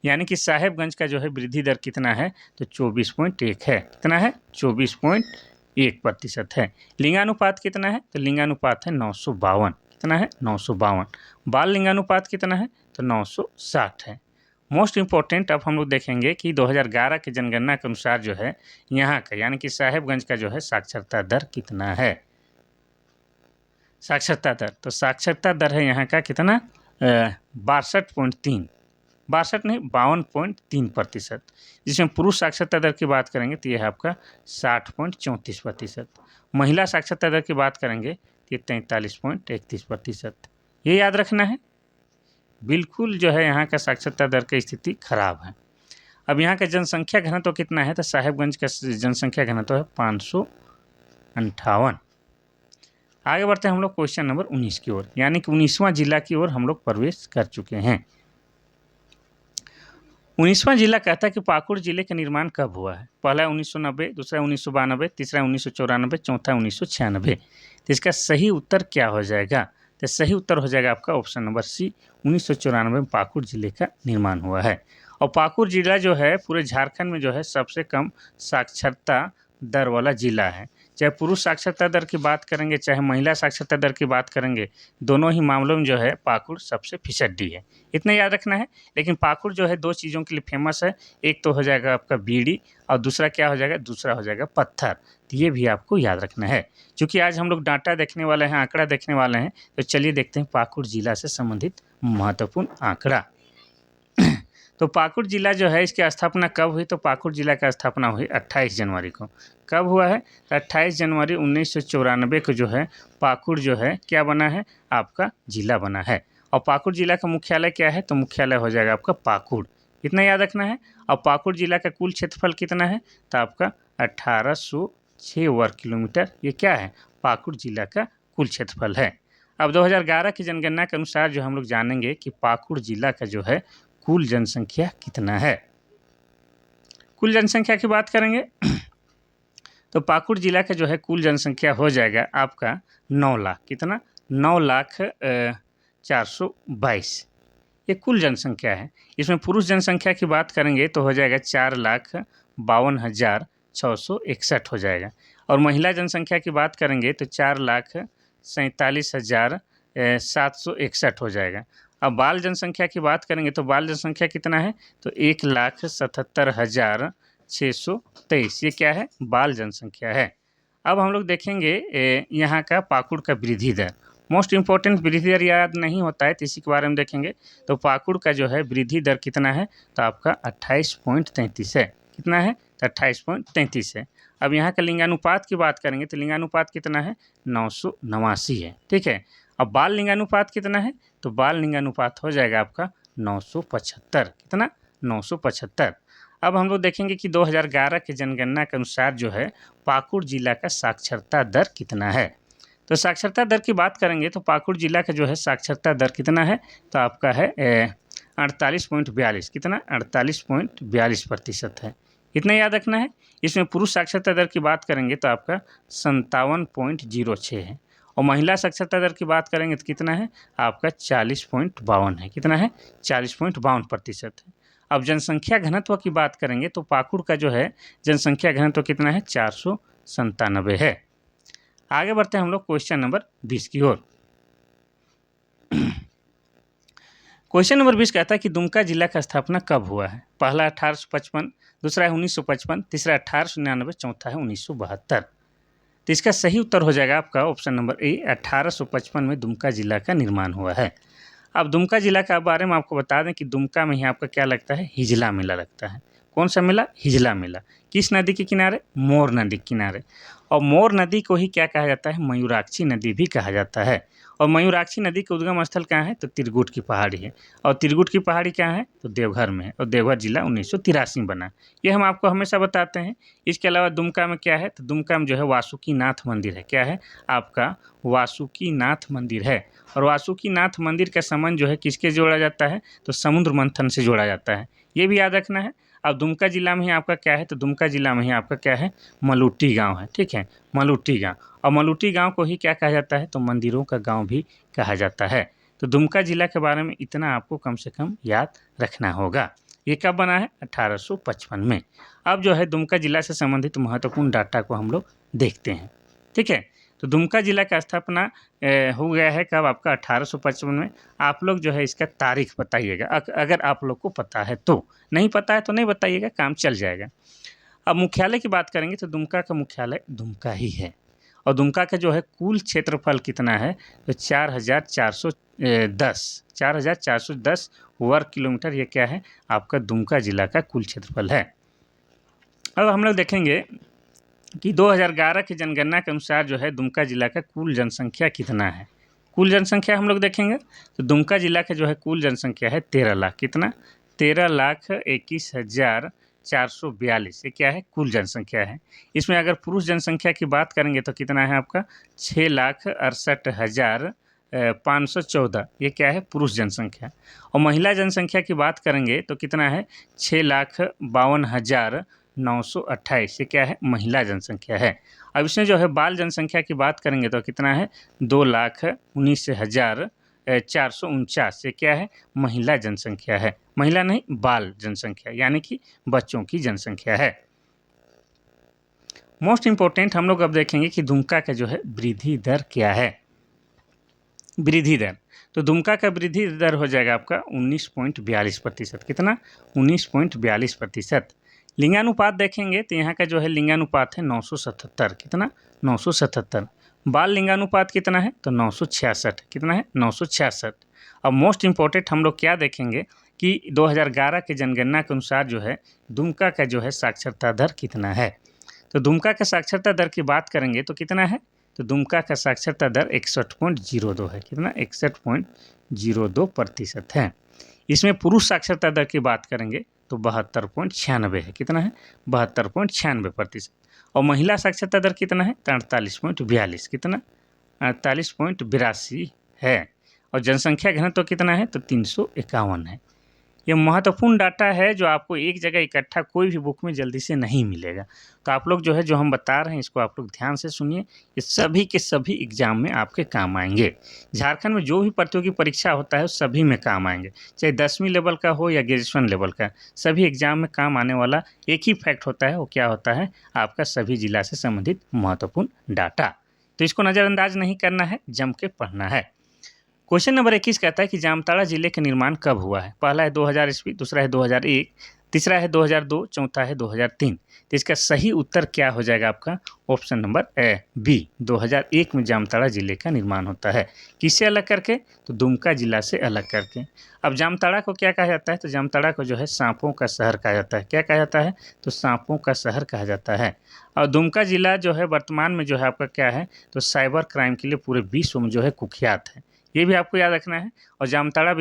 यानी कि साहेबगंज का जो है वृद्धि दर कितना है, तो 24.1 है। कितना है, 24.1% है। लिंगानुपात कितना है, तो लिंगानुपात है 952। कितना है, 952। बाल लिंगानुपात कितना है, तो 960 है। मोस्ट इम्पोर्टेंट अब हम लोग देखेंगे कि 2011 की जनगणना के अनुसार जो है यहाँ का यानी कि साहेबगंज का जो है साक्षरता दर कितना है। साक्षरता दर, तो साक्षरता दर है यहाँ का कितना, 62.3, 62 नहीं 52.3%। जिसमें पुरुष साक्षरता दर की बात करेंगे तो यह है आपका 60.34%। महिला साक्षरता दर की बात करेंगे तो ये 43.31%। ये याद रखना है। बिल्कुल जो है यहाँ का साक्षरता दर की स्थिति खराब है। अब यहाँ का जनसंख्या घनत्व कितना है, तो साहेबगंज का जनसंख्या घनत्व है 558। आगे बढ़ते हैं हम लोग क्वेश्चन नंबर 19 की ओर, यानी कि 19वां जिला की ओर हम लोग प्रवेश कर चुके हैं। 19वां जिला कहता है कि पाकुड़ जिले का निर्माण कब हुआ है। पहला है 1990, दूसरा 1992, तीसरा 1994, चौथा 1996। तो इसका सही उत्तर क्या हो जाएगा, तो सही उत्तर हो जाएगा आपका ऑप्शन नंबर सी, 1994 में पाकुड़ जिले का निर्माण हुआ है। और पाकुड़ जिला जो है पूरे झारखंड में जो है सबसे कम साक्षरता दर वाला जिला है। चाहे पुरुष साक्षरता दर की बात करेंगे चाहे महिला साक्षरता दर की बात करेंगे, दोनों ही मामलों में जो है पाकुड़ सबसे फिसड्डी है, इतना याद रखना है। लेकिन पाकुड़ जो है 2 चीज़ों के लिए फेमस है, एक तो हो जाएगा आपका बीड़ी और दूसरा क्या हो जाएगा, दूसरा हो जाएगा पत्थर। तो ये भी आपको याद रखना है। चूँकि आज हम लोग डाटा देखने वाले हैं, आंकड़ा देखने वाले हैं, तो चलिए देखते हैं पाकुड़ जिला से संबंधित महत्वपूर्ण आंकड़ा। तो पाकुड़ जिला जो है इसकी स्थापना कब हुई, तो पाकुड़ जिला का स्थापना हुई 28 जनवरी को। कब हुआ है, 28 जनवरी 1994 को जो है पाकुड़ जो है क्या बना है, आपका जिला बना है। और पाकुड़ जिला का मुख्यालय क्या है, तो मुख्यालय हो जाएगा आपका पाकुड़, इतना याद रखना है। और पाकुड़ जिला का कुल क्षेत्रफल कितना है, तो आपका 1806 वर्ग किलोमीटर, ये क्या है, पाकुड़ जिला का कुल क्षेत्रफल है। अब 2011 की जनगणना के अनुसार जो हम लोग जानेंगे कि पाकुड़ जिला का जो है कुल जनसंख्या कितना है। कुल जनसंख्या की बात करेंगे तो पाकुड़ जिला का जो है कुल जनसंख्या हो जाएगा आपका 9 लाख, कितना, 9,04,22, ये कुल जनसंख्या है। इसमें पुरुष जनसंख्या की बात करेंगे तो हो जाएगा 4,52,661 हो जाएगा। और महिला जनसंख्या की बात करेंगे तो 4,47,761 हो जाएगा। अब बाल जनसंख्या की बात करेंगे तो बाल जनसंख्या कितना है, तो 1,77,623, ये क्या है, बाल जनसंख्या है। अब हम लोग देखेंगे यहाँ का पाकुड़ का वृद्धि दर, मोस्ट इम्पोर्टेंट वृद्धि दर याद नहीं होता है तो इसी के बारे में देखेंगे। तो पाकुड़ का जो है वृद्धि दर कितना है, तो आपका 28.33 है, कितना है, तो 28.33 है। अब यहाँ का लिंगानुपात की बात करेंगे तो लिंगानुपात कितना है, 989 है, ठीक है। अब बाल लिंगानुपात कितना है, तो बाल लिंगानुपात हो जाएगा आपका 975, कितना, 975। अब हम लोग देखेंगे कि 2011 के जनगणना के अनुसार जो है पाकुड़ जिला का साक्षरता दर कितना है। तो साक्षरता दर की बात करेंगे तो पाकुड़ जिला का जो है साक्षरता दर कितना है, तो आपका है 48.42, कितना, 48.42% है, इतना याद रखना है। इसमें पुरुष साक्षरता दर की बात करेंगे तो आपका 57.06 है। और महिला साक्षरता दर की बात करेंगे तो कितना है, आपका 40.52 है, कितना है, 40.52% है। अब जनसंख्या घनत्व की बात करेंगे तो पाकुड़ का जो है जनसंख्या घनत्व कितना है, 497 है। आगे बढ़ते हैं हम लोग क्वेश्चन नंबर 20 की ओर। क्वेश्चन नंबर 20 कहता है कि दुमका जिला का स्थापना कब हुआ है। पहला 1855, दूसरा है 1955, तीसरा 1899, चौथा है 1972। तो इसका सही उत्तर हो जाएगा आपका ऑप्शन नंबर ए, 1855 में दुमका जिला का निर्माण हुआ है। अब दुमका जिला के बारे में आपको बता दें कि दुमका में ही आपका क्या लगता है, हिजला मेला लगता है। कौन सा मेला, हिजला मेला। किस नदी के किनारे, मोर नदी के किनारे। और मोर नदी को ही क्या कहा जाता है, मयूराक्षी नदी भी कहा जाता है। और मयूराक्षी नदी का उद्गम स्थल कहाँ है, तो तिरगुट की पहाड़ी है। और तिरगुट की पहाड़ी कहाँ है, तो देवघर में है। और देवघर जिला 1983 बना, ये हम आपको हमेशा बताते हैं। इसके अलावा दुमका में क्या है, तो दुमका में जो है वासुकीनाथ मंदिर है। क्या है, आपका वासुकीनाथ मंदिर है। और वासुकीनाथ मंदिर का संबंध जो है किसके जोड़ा जाता है, तो समुद्र मंथन से जोड़ा जाता है, ये भी याद रखना है। अब दुमका जिला में ही आपका क्या है, तो दुमका जिला में ही आपका क्या है, मलुट्टी गांव है, ठीक है, मलुट्टी गांव। और मलुट्टी गांव को ही क्या कहा जाता है, तो मंदिरों का गांव भी कहा जाता है। तो दुमका जिला के बारे में इतना आपको कम से कम याद रखना होगा। ये कब बना है, 1855 में। अब जो है दुमका जिला से संबंधित महत्वपूर्ण डाटा को हम लोग देखते हैं, ठीक है। तो दुमका जिला का स्थापना हो गया है कब, आपका 1855 में। आप लोग जो है इसका तारीख बताइएगा, अगर आप लोग को पता है तो, नहीं पता है तो नहीं बताइएगा, काम चल जाएगा। अब मुख्यालय की बात करेंगे तो दुमका का मुख्यालय दुमका ही है। और दुमका का जो है कुल क्षेत्रफल कितना है, तो 4,410 वर्ग किलोमीटर, ये क्या है, आपका दुमका जिला का कुल क्षेत्रफल है। अब हम लोग देखेंगे कि 2011 की जनगणना के अनुसार जो है दुमका जिला का कुल जनसंख्या कितना है। कुल जनसंख्या हम लोग देखेंगे तो दुमका जिला का जो है कुल जनसंख्या है 13 लाख, कितना, 13,21,442, ये क्या है, कुल जनसंख्या है। इसमें अगर पुरुष जनसंख्या की बात करेंगे तो कितना है आपका, 6,68,514, ये क्या है, पुरुष जनसंख्या। और महिला जनसंख्या की बात करेंगे तो कितना है, 6,52,928, ये क्या है, महिला जनसंख्या है। अब इसमें जो है बाल जनसंख्या की बात करेंगे तो कितना है, 2,19,449, ये क्या है, महिला जनसंख्या है। महिला नहीं, बाल जनसंख्या, यानी कि बच्चों की जनसंख्या है। मोस्ट इम्पोर्टेंट हम लोग अब देखेंगे कि दुमका का जो है वृद्धि दर क्या है। वृद्धि दर, तो दुमका का वृद्धि दर हो जाएगा आपका 19.42%। कितना? 19.42%। लिंगानुपात देखेंगे तो यहाँ का जो है लिंगानुपात है 977। कितना? 977। बाल लिंगानुपात कितना है? तो 966। कितना है? 966। अब मोस्ट इम्पोर्टेंट हम लोग क्या देखेंगे कि 2011 के जनगणना के अनुसार जो है दुमका का जो है साक्षरता दर कितना है। तो दुमका का साक्षरता दर की बात करेंगे तो कितना है? तो दुमका का साक्षरता दर 61.02 है। कितना? 61.02% है। इसमें पुरुष साक्षरता दर की बात करेंगे तो 72.96 है। कितना है? 72.96%। और महिला साक्षरता दर कितना है? तो 48.42। कितना? 48.82 है। और जनसंख्या घनत्व कितना है? तो 351 है। ये महत्वपूर्ण डाटा है जो आपको एक जगह इकट्ठा कोई भी बुक में जल्दी से नहीं मिलेगा। तो आप लोग जो है जो हम बता रहे हैं इसको आप लोग ध्यान से सुनिए, ये सभी के सभी एग्जाम में आपके काम आएंगे। झारखंड में जो भी प्रतियोगी परीक्षा होता है सभी में काम आएंगे, चाहे 10वीं लेवल का हो या ग्रेजुएशन लेवल का, सभी एग्जाम में काम आने वाला एक ही फैक्ट होता है, वो क्या होता है? आपका सभी जिला से संबंधित महत्वपूर्ण डाटा। तो इसको नज़रअंदाज नहीं करना है, जम के पढ़ना है। क्वेश्चन नंबर 21 कहता है कि जामताड़ा जिले का निर्माण कब हुआ है। पहला है 2000 ईस्वी, दूसरा है 2001, तीसरा है 2002, चौथा है 2003। तो इसका सही उत्तर क्या हो जाएगा आपका? ऑप्शन नंबर बी, 2001 में जामताड़ा जिले का निर्माण होता है। किससे अलग करके? तो दुमका जिला से अलग करके। अब जामताड़ा को क्या कहा जाता है? तो जामताड़ा को जो है सांपों का शहर कहा जाता है। क्या कहा जाता है? तो सांपों का शहर कहा जाता है। और दुमका जिला जो है वर्तमान में जो है आपका क्या है? तो साइबर क्राइम के लिए पूरे विश्व में जो है कुख्यात है, ये भी आपको याद रखना है। और जामताड़ा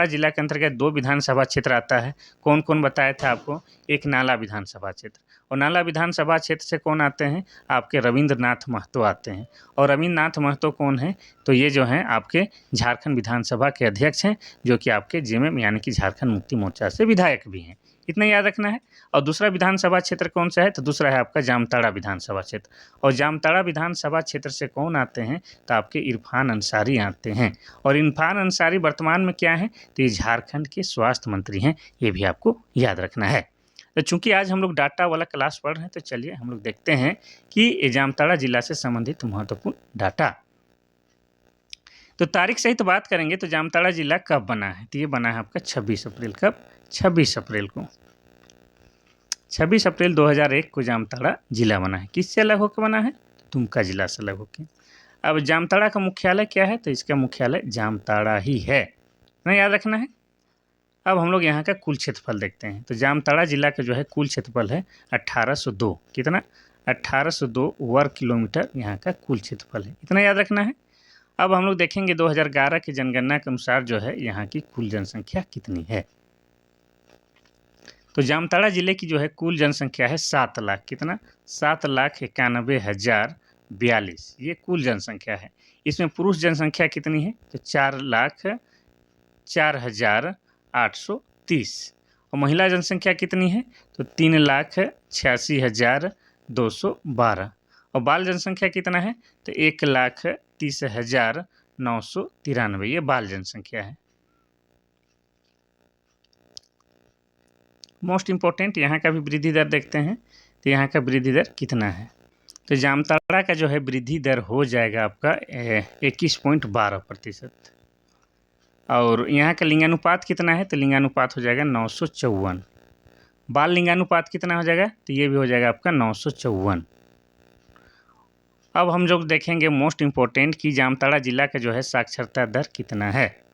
जिला के अंतर्गत 2 विधानसभा क्षेत्र आता है। कौन कौन बताया था आपको? एक नाला विधानसभा क्षेत्र, और नाला विधानसभा क्षेत्र से कौन आते हैं? आपके रविंद्रनाथ महतो आते हैं। और रविंद्रनाथ महतो कौन है? तो ये जो हैं आपके झारखंड विधानसभा के अध्यक्ष हैं, जो कि आपके जेएमएम यानी कि झारखंड मुक्ति मोर्चा से विधायक भी हैं। इतना याद रखना है। और दूसरा विधानसभा क्षेत्र कौन सा है? तो दूसरा है आपका जामताड़ा विधानसभा क्षेत्र। और जामताड़ा विधानसभा क्षेत्र से कौन आते हैं? तो आपके इरफान अंसारी आते हैं। और इरफान अंसारी वर्तमान में क्या हैं? तो ये झारखंड के स्वास्थ्य मंत्री हैं, ये भी आपको याद रखना है। तो चूंकि आज हम लोग डाटा वाला क्लास पढ़ रहे हैं तो चलिए हम लोग देखते हैं कि जामताड़ा जिला से संबंधित महत्वपूर्ण डाटा। तो तारीख सहित बात करेंगे तो जामताड़ा जिला कब बना है? तो ये बना है आपका 26 अप्रैल। कब? 26 अप्रैल को। 26 अप्रैल 2001 को जामताड़ा जिला बना है। किससे अलग होकर बना है? दुमका जिला से अलग होकर। अब जामताड़ा का मुख्यालय क्या है? तो इसका मुख्यालय जामताड़ा ही है, ना याद रखना है। अब हम लोग यहाँ का कुल क्षेत्रफल देखते हैं। तो जामताड़ा जिला का जो है कुल क्षेत्रफल है 1802। कितना? 1802 वर्ग किलोमीटर यहाँ का कुल क्षेत्रफल है, इतना याद रखना है। अब हम लोग देखेंगे 2011 की जनगणना के अनुसार जो है यहाँ की कुल जनसंख्या कितनी है। तो जामताड़ा जिले की जो है कुल जनसंख्या है 7 लाख। कितना? 7,91,042, ये कुल जनसंख्या है। इसमें पुरुष जनसंख्या कितनी है? तो 4,04,830। और महिला जनसंख्या कितनी है? तो 3,86,212। और बाल जनसंख्या कितना है? तो 1,30,993, ये बाल जनसंख्या है। मोस्ट इम्पोर्टेंट यहाँ का भी वृद्धि दर देखते हैं। तो यहाँ का वृद्धि दर कितना है? तो जामताड़ा का जो है वृद्धि दर हो जाएगा आपका 21.12%। और यहाँ का लिंगानुपात कितना है? तो लिंगानुपात हो जाएगा 954। बाल लिंगानुपात कितना हो जाएगा? तो ये भी हो जाएगा आपका 954। अब हम लोग देखेंगे मोस्ट इम्पोर्टेंट कि जामताड़ा जिला का जो है साक्षरता दर कितना है।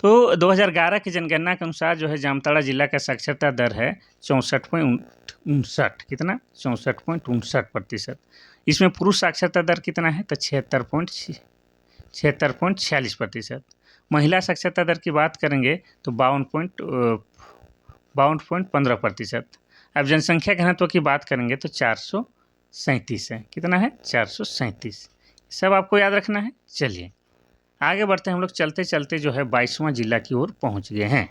तो 2011 की जनगणना के अनुसार जो है जामताड़ा जिला का साक्षरता दर है 64.59। कितना? 64.59%। इसमें पुरुष साक्षरता दर कितना है? तो 76.46%। महिला साक्षरता दर की बात करेंगे तो 52.15%। अब जनसंख्या घनत्व की बात करेंगे तो 437 है। कितना है? 437। सब आपको याद रखना है। चलिए आगे बढ़ते हैं हम लोग। चलते चलते जो है 22वां जिला की ओर पहुंच गए हैं।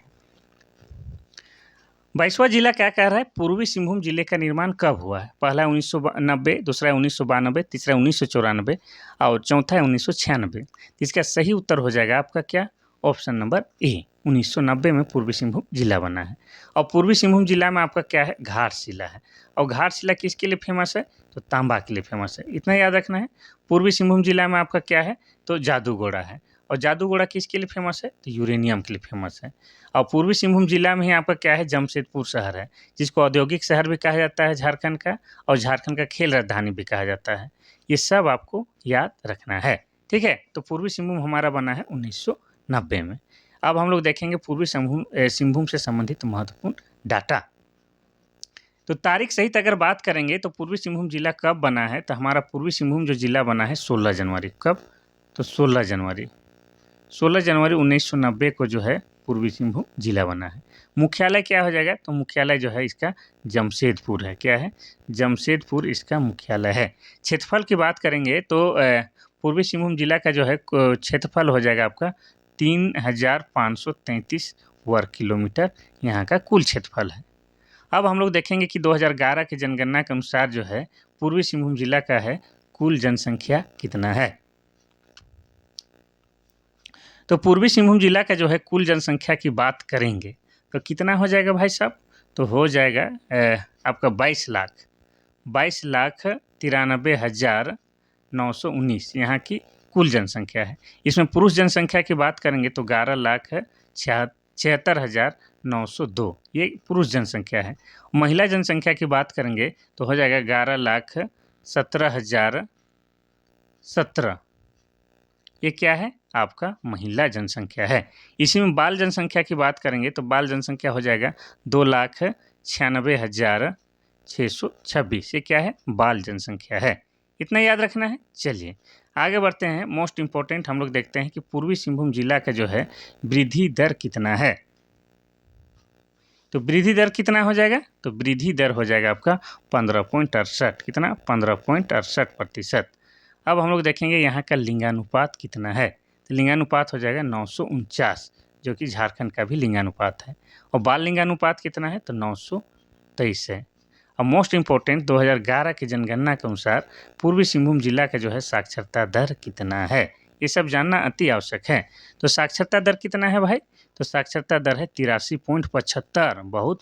22वां जिला क्या कह रहा है? पूर्वी सिंहभूम जिले का निर्माण कब हुआ है? पहला 1990, दूसरा 1992, तीसरा 1994 और चौथा है 1996। इसका सही उत्तर हो जाएगा आपका क्या? ऑप्शन नंबर ए, 1990 में पूर्वी सिंहभूम जिला बना है। और पूर्वी सिंहभूम जिला में आपका क्या है, घाटशिला है। और घाटशिला किसके लिए फेमस है, तो तांबा के लिए फेमस है, इतना याद रखना है। पूर्वी सिंहभूम जिला में आपका क्या है, तो जादूगोड़ा है। और जादूगोड़ा किसके लिए फेमस है, तो यूरेनियम के लिए फेमस है। और पूर्वी सिंहभूम जिला में ही आपका क्या है, जमशेदपुर शहर है, जिसको औद्योगिक शहर भी कहा जाता है झारखंड का, और झारखंड का खेल राजधानी भी कहा जाता है। ये सब आपको याद रखना है, ठीक है। तो पूर्वी सिंहभूम हमारा बना है 1990 में। अब हम लोग देखेंगे पूर्वी सिंहभूम से संबंधित महत्वपूर्ण डाटा। तो तारीख सहित अगर बात करेंगे तो पूर्वी सिंहभूम जिला कब बना है, तो हमारा पूर्वी सिंहभूम जो जिला बना है 16 जनवरी। कब, तो 16 जनवरी 1990 को जो है पूर्वी सिंहभूम जिला बना है। मुख्यालय क्या हो जाएगा, तो मुख्यालय जो है इसका जमशेदपुर है। क्या है, जमशेदपुर इसका मुख्यालय है। क्षेत्रफल की बात करेंगे तो पूर्वी सिंहभूम जिला का जो है क्षेत्रफल हो जाएगा आपका 3533 वर्ग किलोमीटर, यहाँ का कुल क्षेत्रफल है। अब हम लोग देखेंगे कि 2011 की जनगणना के अनुसार जो है पूर्वी सिंहभूम जिला का है कुल जनसंख्या कितना है। तो पूर्वी सिंहभूम जिला का जो है कुल जनसंख्या की बात करेंगे तो कितना हो जाएगा भाई साहब, तो हो जाएगा आपका 22,93,919 यहाँ की कुल जनसंख्या है। इसमें पुरुष जनसंख्या की बात करेंगे तो 11,76,902 ये पुरुष जनसंख्या है। महिला जनसंख्या की बात करेंगे तो हो जाएगा 11,17,017 ये क्या है, आपका महिला जनसंख्या है। इसी में बाल जनसंख्या की बात करेंगे तो बाल जनसंख्या हो जाएगा 2,96,626 ये क्या है, बाल जनसंख्या है। इतना याद रखना है। चलिए आगे बढ़ते हैं। मोस्ट इम्पोर्टेंट हम लोग देखते हैं कि पूर्वी सिंहभूम जिला का जो है वृद्धि दर कितना है। तो वृद्धि दर कितना हो जाएगा, तो वृद्धि दर हो जाएगा आपका 15.68, कितना, 15.68%। अब हम लोग देखेंगे यहाँ का लिंगानुपात कितना है, तो लिंगानुपात हो जाएगा 949, जो कि झारखंड का भी लिंगानुपात है। और बाल लिंगानुपात कितना है, तो 923 है। और मोस्ट इम्पोर्टेंट 2011 की जनगणना के अनुसार पूर्वी सिंहभूम जिला का जो है साक्षरता दर कितना है, ये सब जानना अति आवश्यक है। तो साक्षरता दर कितना है भाई, तो साक्षरता दर है 83.75, बहुत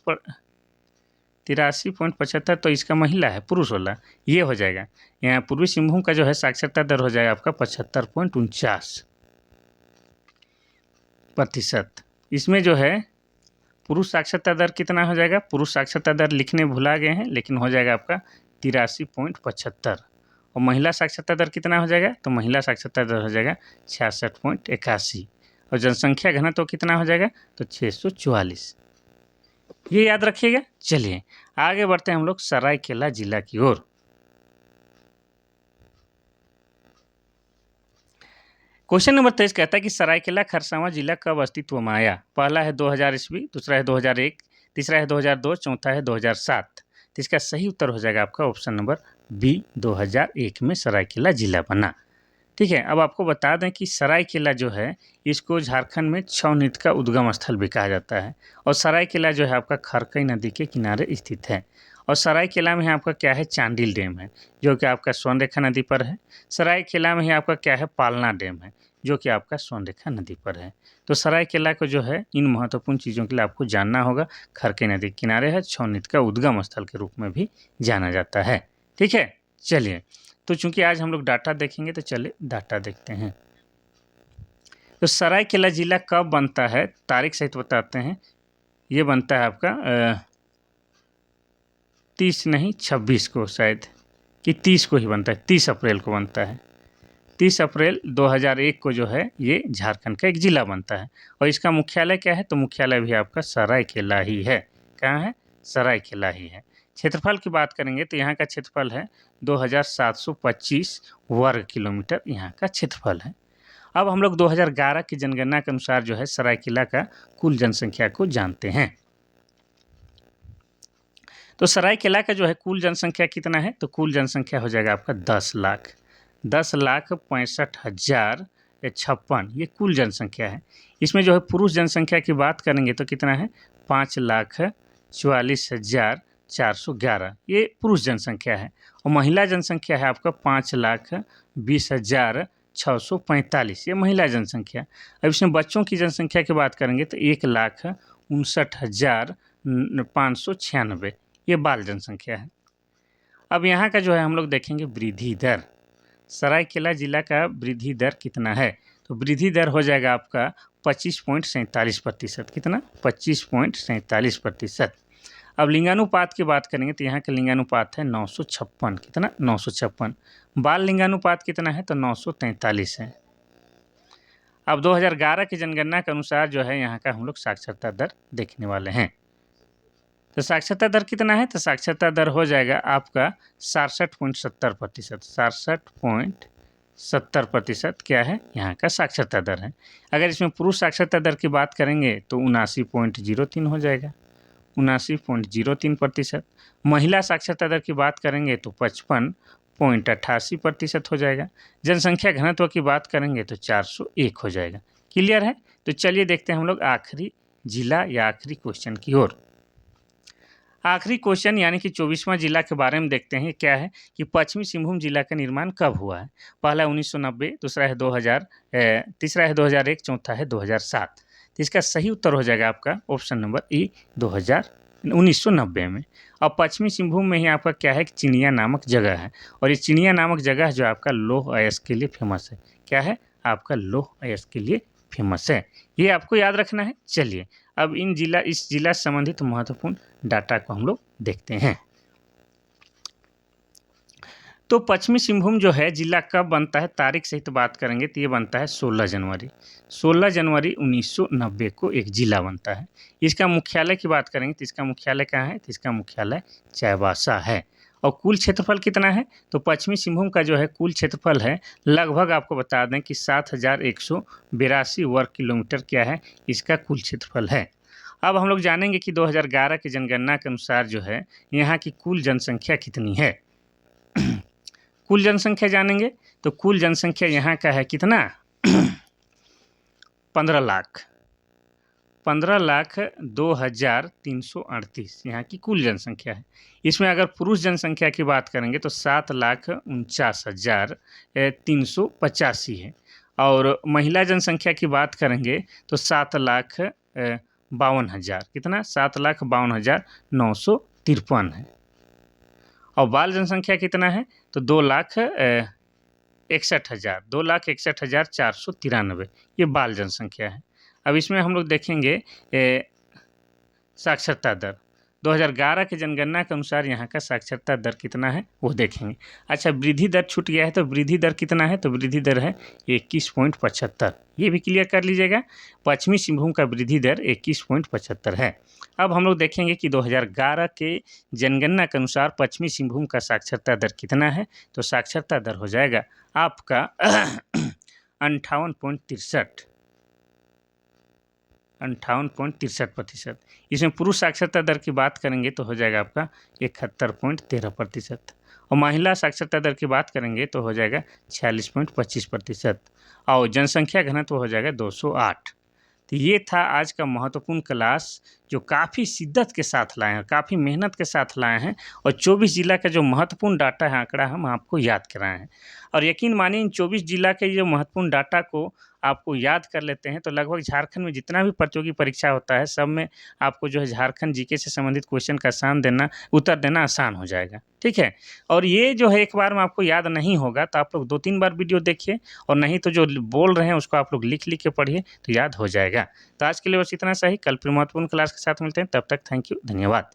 83.75, तो इसका महिला है, पुरुष वाला ये हो जाएगा। यहाँ पूर्वी सिंहभूम का जो है साक्षरता दर हो जाएगा आपका 75.49%। इसमें जो है पुरुष साक्षरता दर कितना हो जाएगा, पुरुष साक्षरता दर लिखने भुला गए हैं, लेकिन हो जाएगा आपका 83.75। और महिला साक्षरता दर कितना हो जाएगा, तो महिला साक्षरता दर हो जाएगा 66.81। और जनसंख्या घनत्व तो कितना हो जाएगा, तो 644, ये याद रखिएगा। चलिए आगे बढ़ते हैं हम लोग सरायकेला जिला की ओर। क्वेश्चन नंबर 23 कहता है कि सरायकेला खरसावां जिला कब अस्तित्व में आया। पहला है 2000 ईस्वी, दूसरा है 2001, तीसरा है 2002, चौथा है 2007। तो इसका सही उत्तर हो जाएगा आपका ऑप्शन नंबर बी, 2001 में सरायकेला जिला बना। ठीक है, अब आपको बता दें कि सरायकेला जो है इसको झारखंड में छऊ नृत्य का उद्गम स्थल भी कहा जाता है। और सरायकेला जो है आपका खरकई नदी के किनारे स्थित है। और सरायकेला में ही आपका क्या है, चांडिल डैम है, जो कि आपका स्वर्णरेखा नदी पर है। सरायकेला में ही आपका क्या है, पालना डैम है, जो कि आपका स्वर्णरेखा नदी पर है। तो सरायकेला को जो है इन महत्वपूर्ण चीज़ों के लिए आपको जानना होगा। खरकई नदी के किनारे है, छऊ नृत्य का उद्गम स्थल के रूप में भी जाना जाता है। ठीक है, चलिए तो चूंकि आज हम लोग डाटा देखेंगे तो चलिए डाटा देखते हैं। तो सरायकेला जिला कब बनता है, तारीख सहित बताते हैं। ये बनता है आपका 30 नहीं 26 को, शायद कि 30 को ही बनता है, 30 अप्रैल को बनता है। 30 अप्रैल 2001 को जो है ये झारखंड का एक जिला बनता है। और इसका मुख्यालय क्या है, तो मुख्यालय भी आपका सरायकेला ही है। कहाँ है, सरायकेला ही है। क्षेत्रफल की बात करेंगे तो यहाँ का क्षेत्रफल है 2725 वर्ग किलोमीटर, यहाँ का क्षेत्रफल है। अब हम लोग 2011 की जनगणना के अनुसार जो है सरायकेला का कुल जनसंख्या को जानते हैं। तो सरायकेला का जो है कुल जनसंख्या कितना है, तो कुल जनसंख्या हो जाएगा आपका 10,56,056 ये कुल जनसंख्या है। इसमें जो है पुरुष जनसंख्या की बात करेंगे तो कितना है, 5,44,411 ये पुरुष जनसंख्या है। और महिला जनसंख्या है आपका 5,20,000 645, ये महिला जनसंख्या। अब इसमें बच्चों की जनसंख्या की बात करेंगे तो 1,59,596, ये बाल जनसंख्या है। अब यहाँ का जो है हम लोग देखेंगे वृद्धि दर। सरायकेला जिला का वृद्धि दर कितना है, तो वृद्धि दर हो जाएगा आपका 25.47%। कितना? 25.47%। अब लिंगानुपात की बात करेंगे तो यहाँ का लिंगानुपात है 956। कितना? 956। बाल लिंगानुपात कितना है, तो 943 है। अब 2011 की जनगणना के अनुसार जो है यहाँ का हम लोग साक्षरता दर देखने वाले हैं। तो साक्षरता दर कितना है, तो साक्षरता दर हो जाएगा आपका 67.70%। 67.70% क्या है, यहाँ का साक्षरता दर है। अगर इसमें पुरुष साक्षरता दर की बात करेंगे तो 79.03 हो जाएगा, 79.03%। महिला साक्षरता दर की बात करेंगे तो 55.88% हो जाएगा। जनसंख्या घनत्व की बात करेंगे तो 401 हो जाएगा। क्लियर है? तो चलिए देखते हैं हम लोग आखिरी जिला या आखिरी क्वेश्चन की ओर। आखिरी क्वेश्चन यानी कि 24वां जिला के बारे में देखते हैं। क्या है कि पश्चिमी सिंहभूम जिला का निर्माण कब हुआ है? पहला 1990, दूसरा है 2000, तीसरा है 2001, चौथा है 2007। तो इसका सही उत्तर हो जाएगा आपका ऑप्शन नंबर ई 1990 में। और पश्चिमी सिंहभूम में ही आपका क्या है कि चिड़िया नामक जगह है, और ये चिड़िया नामक जगह जो आपका लौह अयस्क के लिए फेमस है। क्या है? आपका लौह अयस्क के लिए फेमस है, ये आपको याद रखना है। चलिए अब इस जिला से संबंधित महत्वपूर्ण डाटा को हम लोग देखते हैं। तो पश्चिमी सिंहभूम जो है जिला कब बनता है, तारीख सहित बात करेंगे तो ये बनता है 16 जनवरी 1990 को एक जिला बनता है। इसका मुख्यालय की बात करेंगे तो इसका मुख्यालय कहाँ है, तो इसका मुख्यालय चाईबासा है। और कुल क्षेत्रफल कितना है, तो पश्चिमी सिंहभूम का जो है कुल क्षेत्रफल है लगभग, आपको बता दें कि 7182 वर्ग किलोमीटर क्या है, इसका कुल क्षेत्रफल है। अब हम लोग जानेंगे कि 2011 की जनगणना के अनुसार जो है यहाँ की कुल जनसंख्या कितनी है। कुल जनसंख्या जानेंगे तो कुल जनसंख्या यहाँ का है कितना 15,02,338 यहाँ की कुल जनसंख्या है। इसमें अगर पुरुष जनसंख्या की बात करेंगे तो 7,49,385 है, और महिला जनसंख्या की बात करेंगे तो 7,52,000, कितना 7,52,953 है। और बाल जनसंख्या कितना है, तो 2,61,493, ये बाल जनसंख्या है। अब इसमें हम लोग देखेंगे साक्षरता दर। 2011 की जनगणना के अनुसार यहाँ का साक्षरता दर कितना है वो देखेंगे। अच्छा, वृद्धि दर छूट गया है, तो वृद्धि दर कितना है, तो वृद्धि दर है 21.75, ये भी क्लियर कर लीजिएगा। पश्चिमी सिंहभूम का वृद्धि दर 21.75 है। अब हम लोग देखेंगे कि 2011 के जनगणना के अनुसार पश्चिमी सिंहभूम का साक्षरता दर कितना है, तो साक्षरता दर हो जाएगा आपका 58.63%। इसमें पुरुष साक्षरता दर की बात करेंगे तो हो जाएगा आपका 71.13%, और महिला साक्षरता दर की बात करेंगे तो हो जाएगा 46.25%, और जनसंख्या घनत्व हो जाएगा 208। तो ये था आज का महत्वपूर्ण क्लास जो काफ़ी शिद्दत के साथ लाए हैं, काफ़ी मेहनत के साथ लाए हैं, और 24 जिला का जो महत्वपूर्ण डाटा है, आंकड़ा हम आपको याद कराए हैं। और यकीन मानिए इन 24 जिला के जो महत्वपूर्ण डाटा को आपको याद कर लेते हैं तो लगभग झारखंड में जितना भी प्रतियोगी परीक्षा होता है सब में आपको जो है झारखंड जीके से संबंधित क्वेश्चन का उत्तर देना आसान हो जाएगा। ठीक है, और ये जो है एक बार में आपको याद नहीं होगा तो आप लोग 2-3 बार वीडियो देखिए, और नहीं तो जो बोल रहे हैं उसको आप लोग लिख के पढ़िए तो याद हो जाएगा। तो आज के लिए बस इतना सही, कल फिर महत्वपूर्ण क्लास के साथ मिलते हैं, तब तक थैंक यू, धन्यवाद।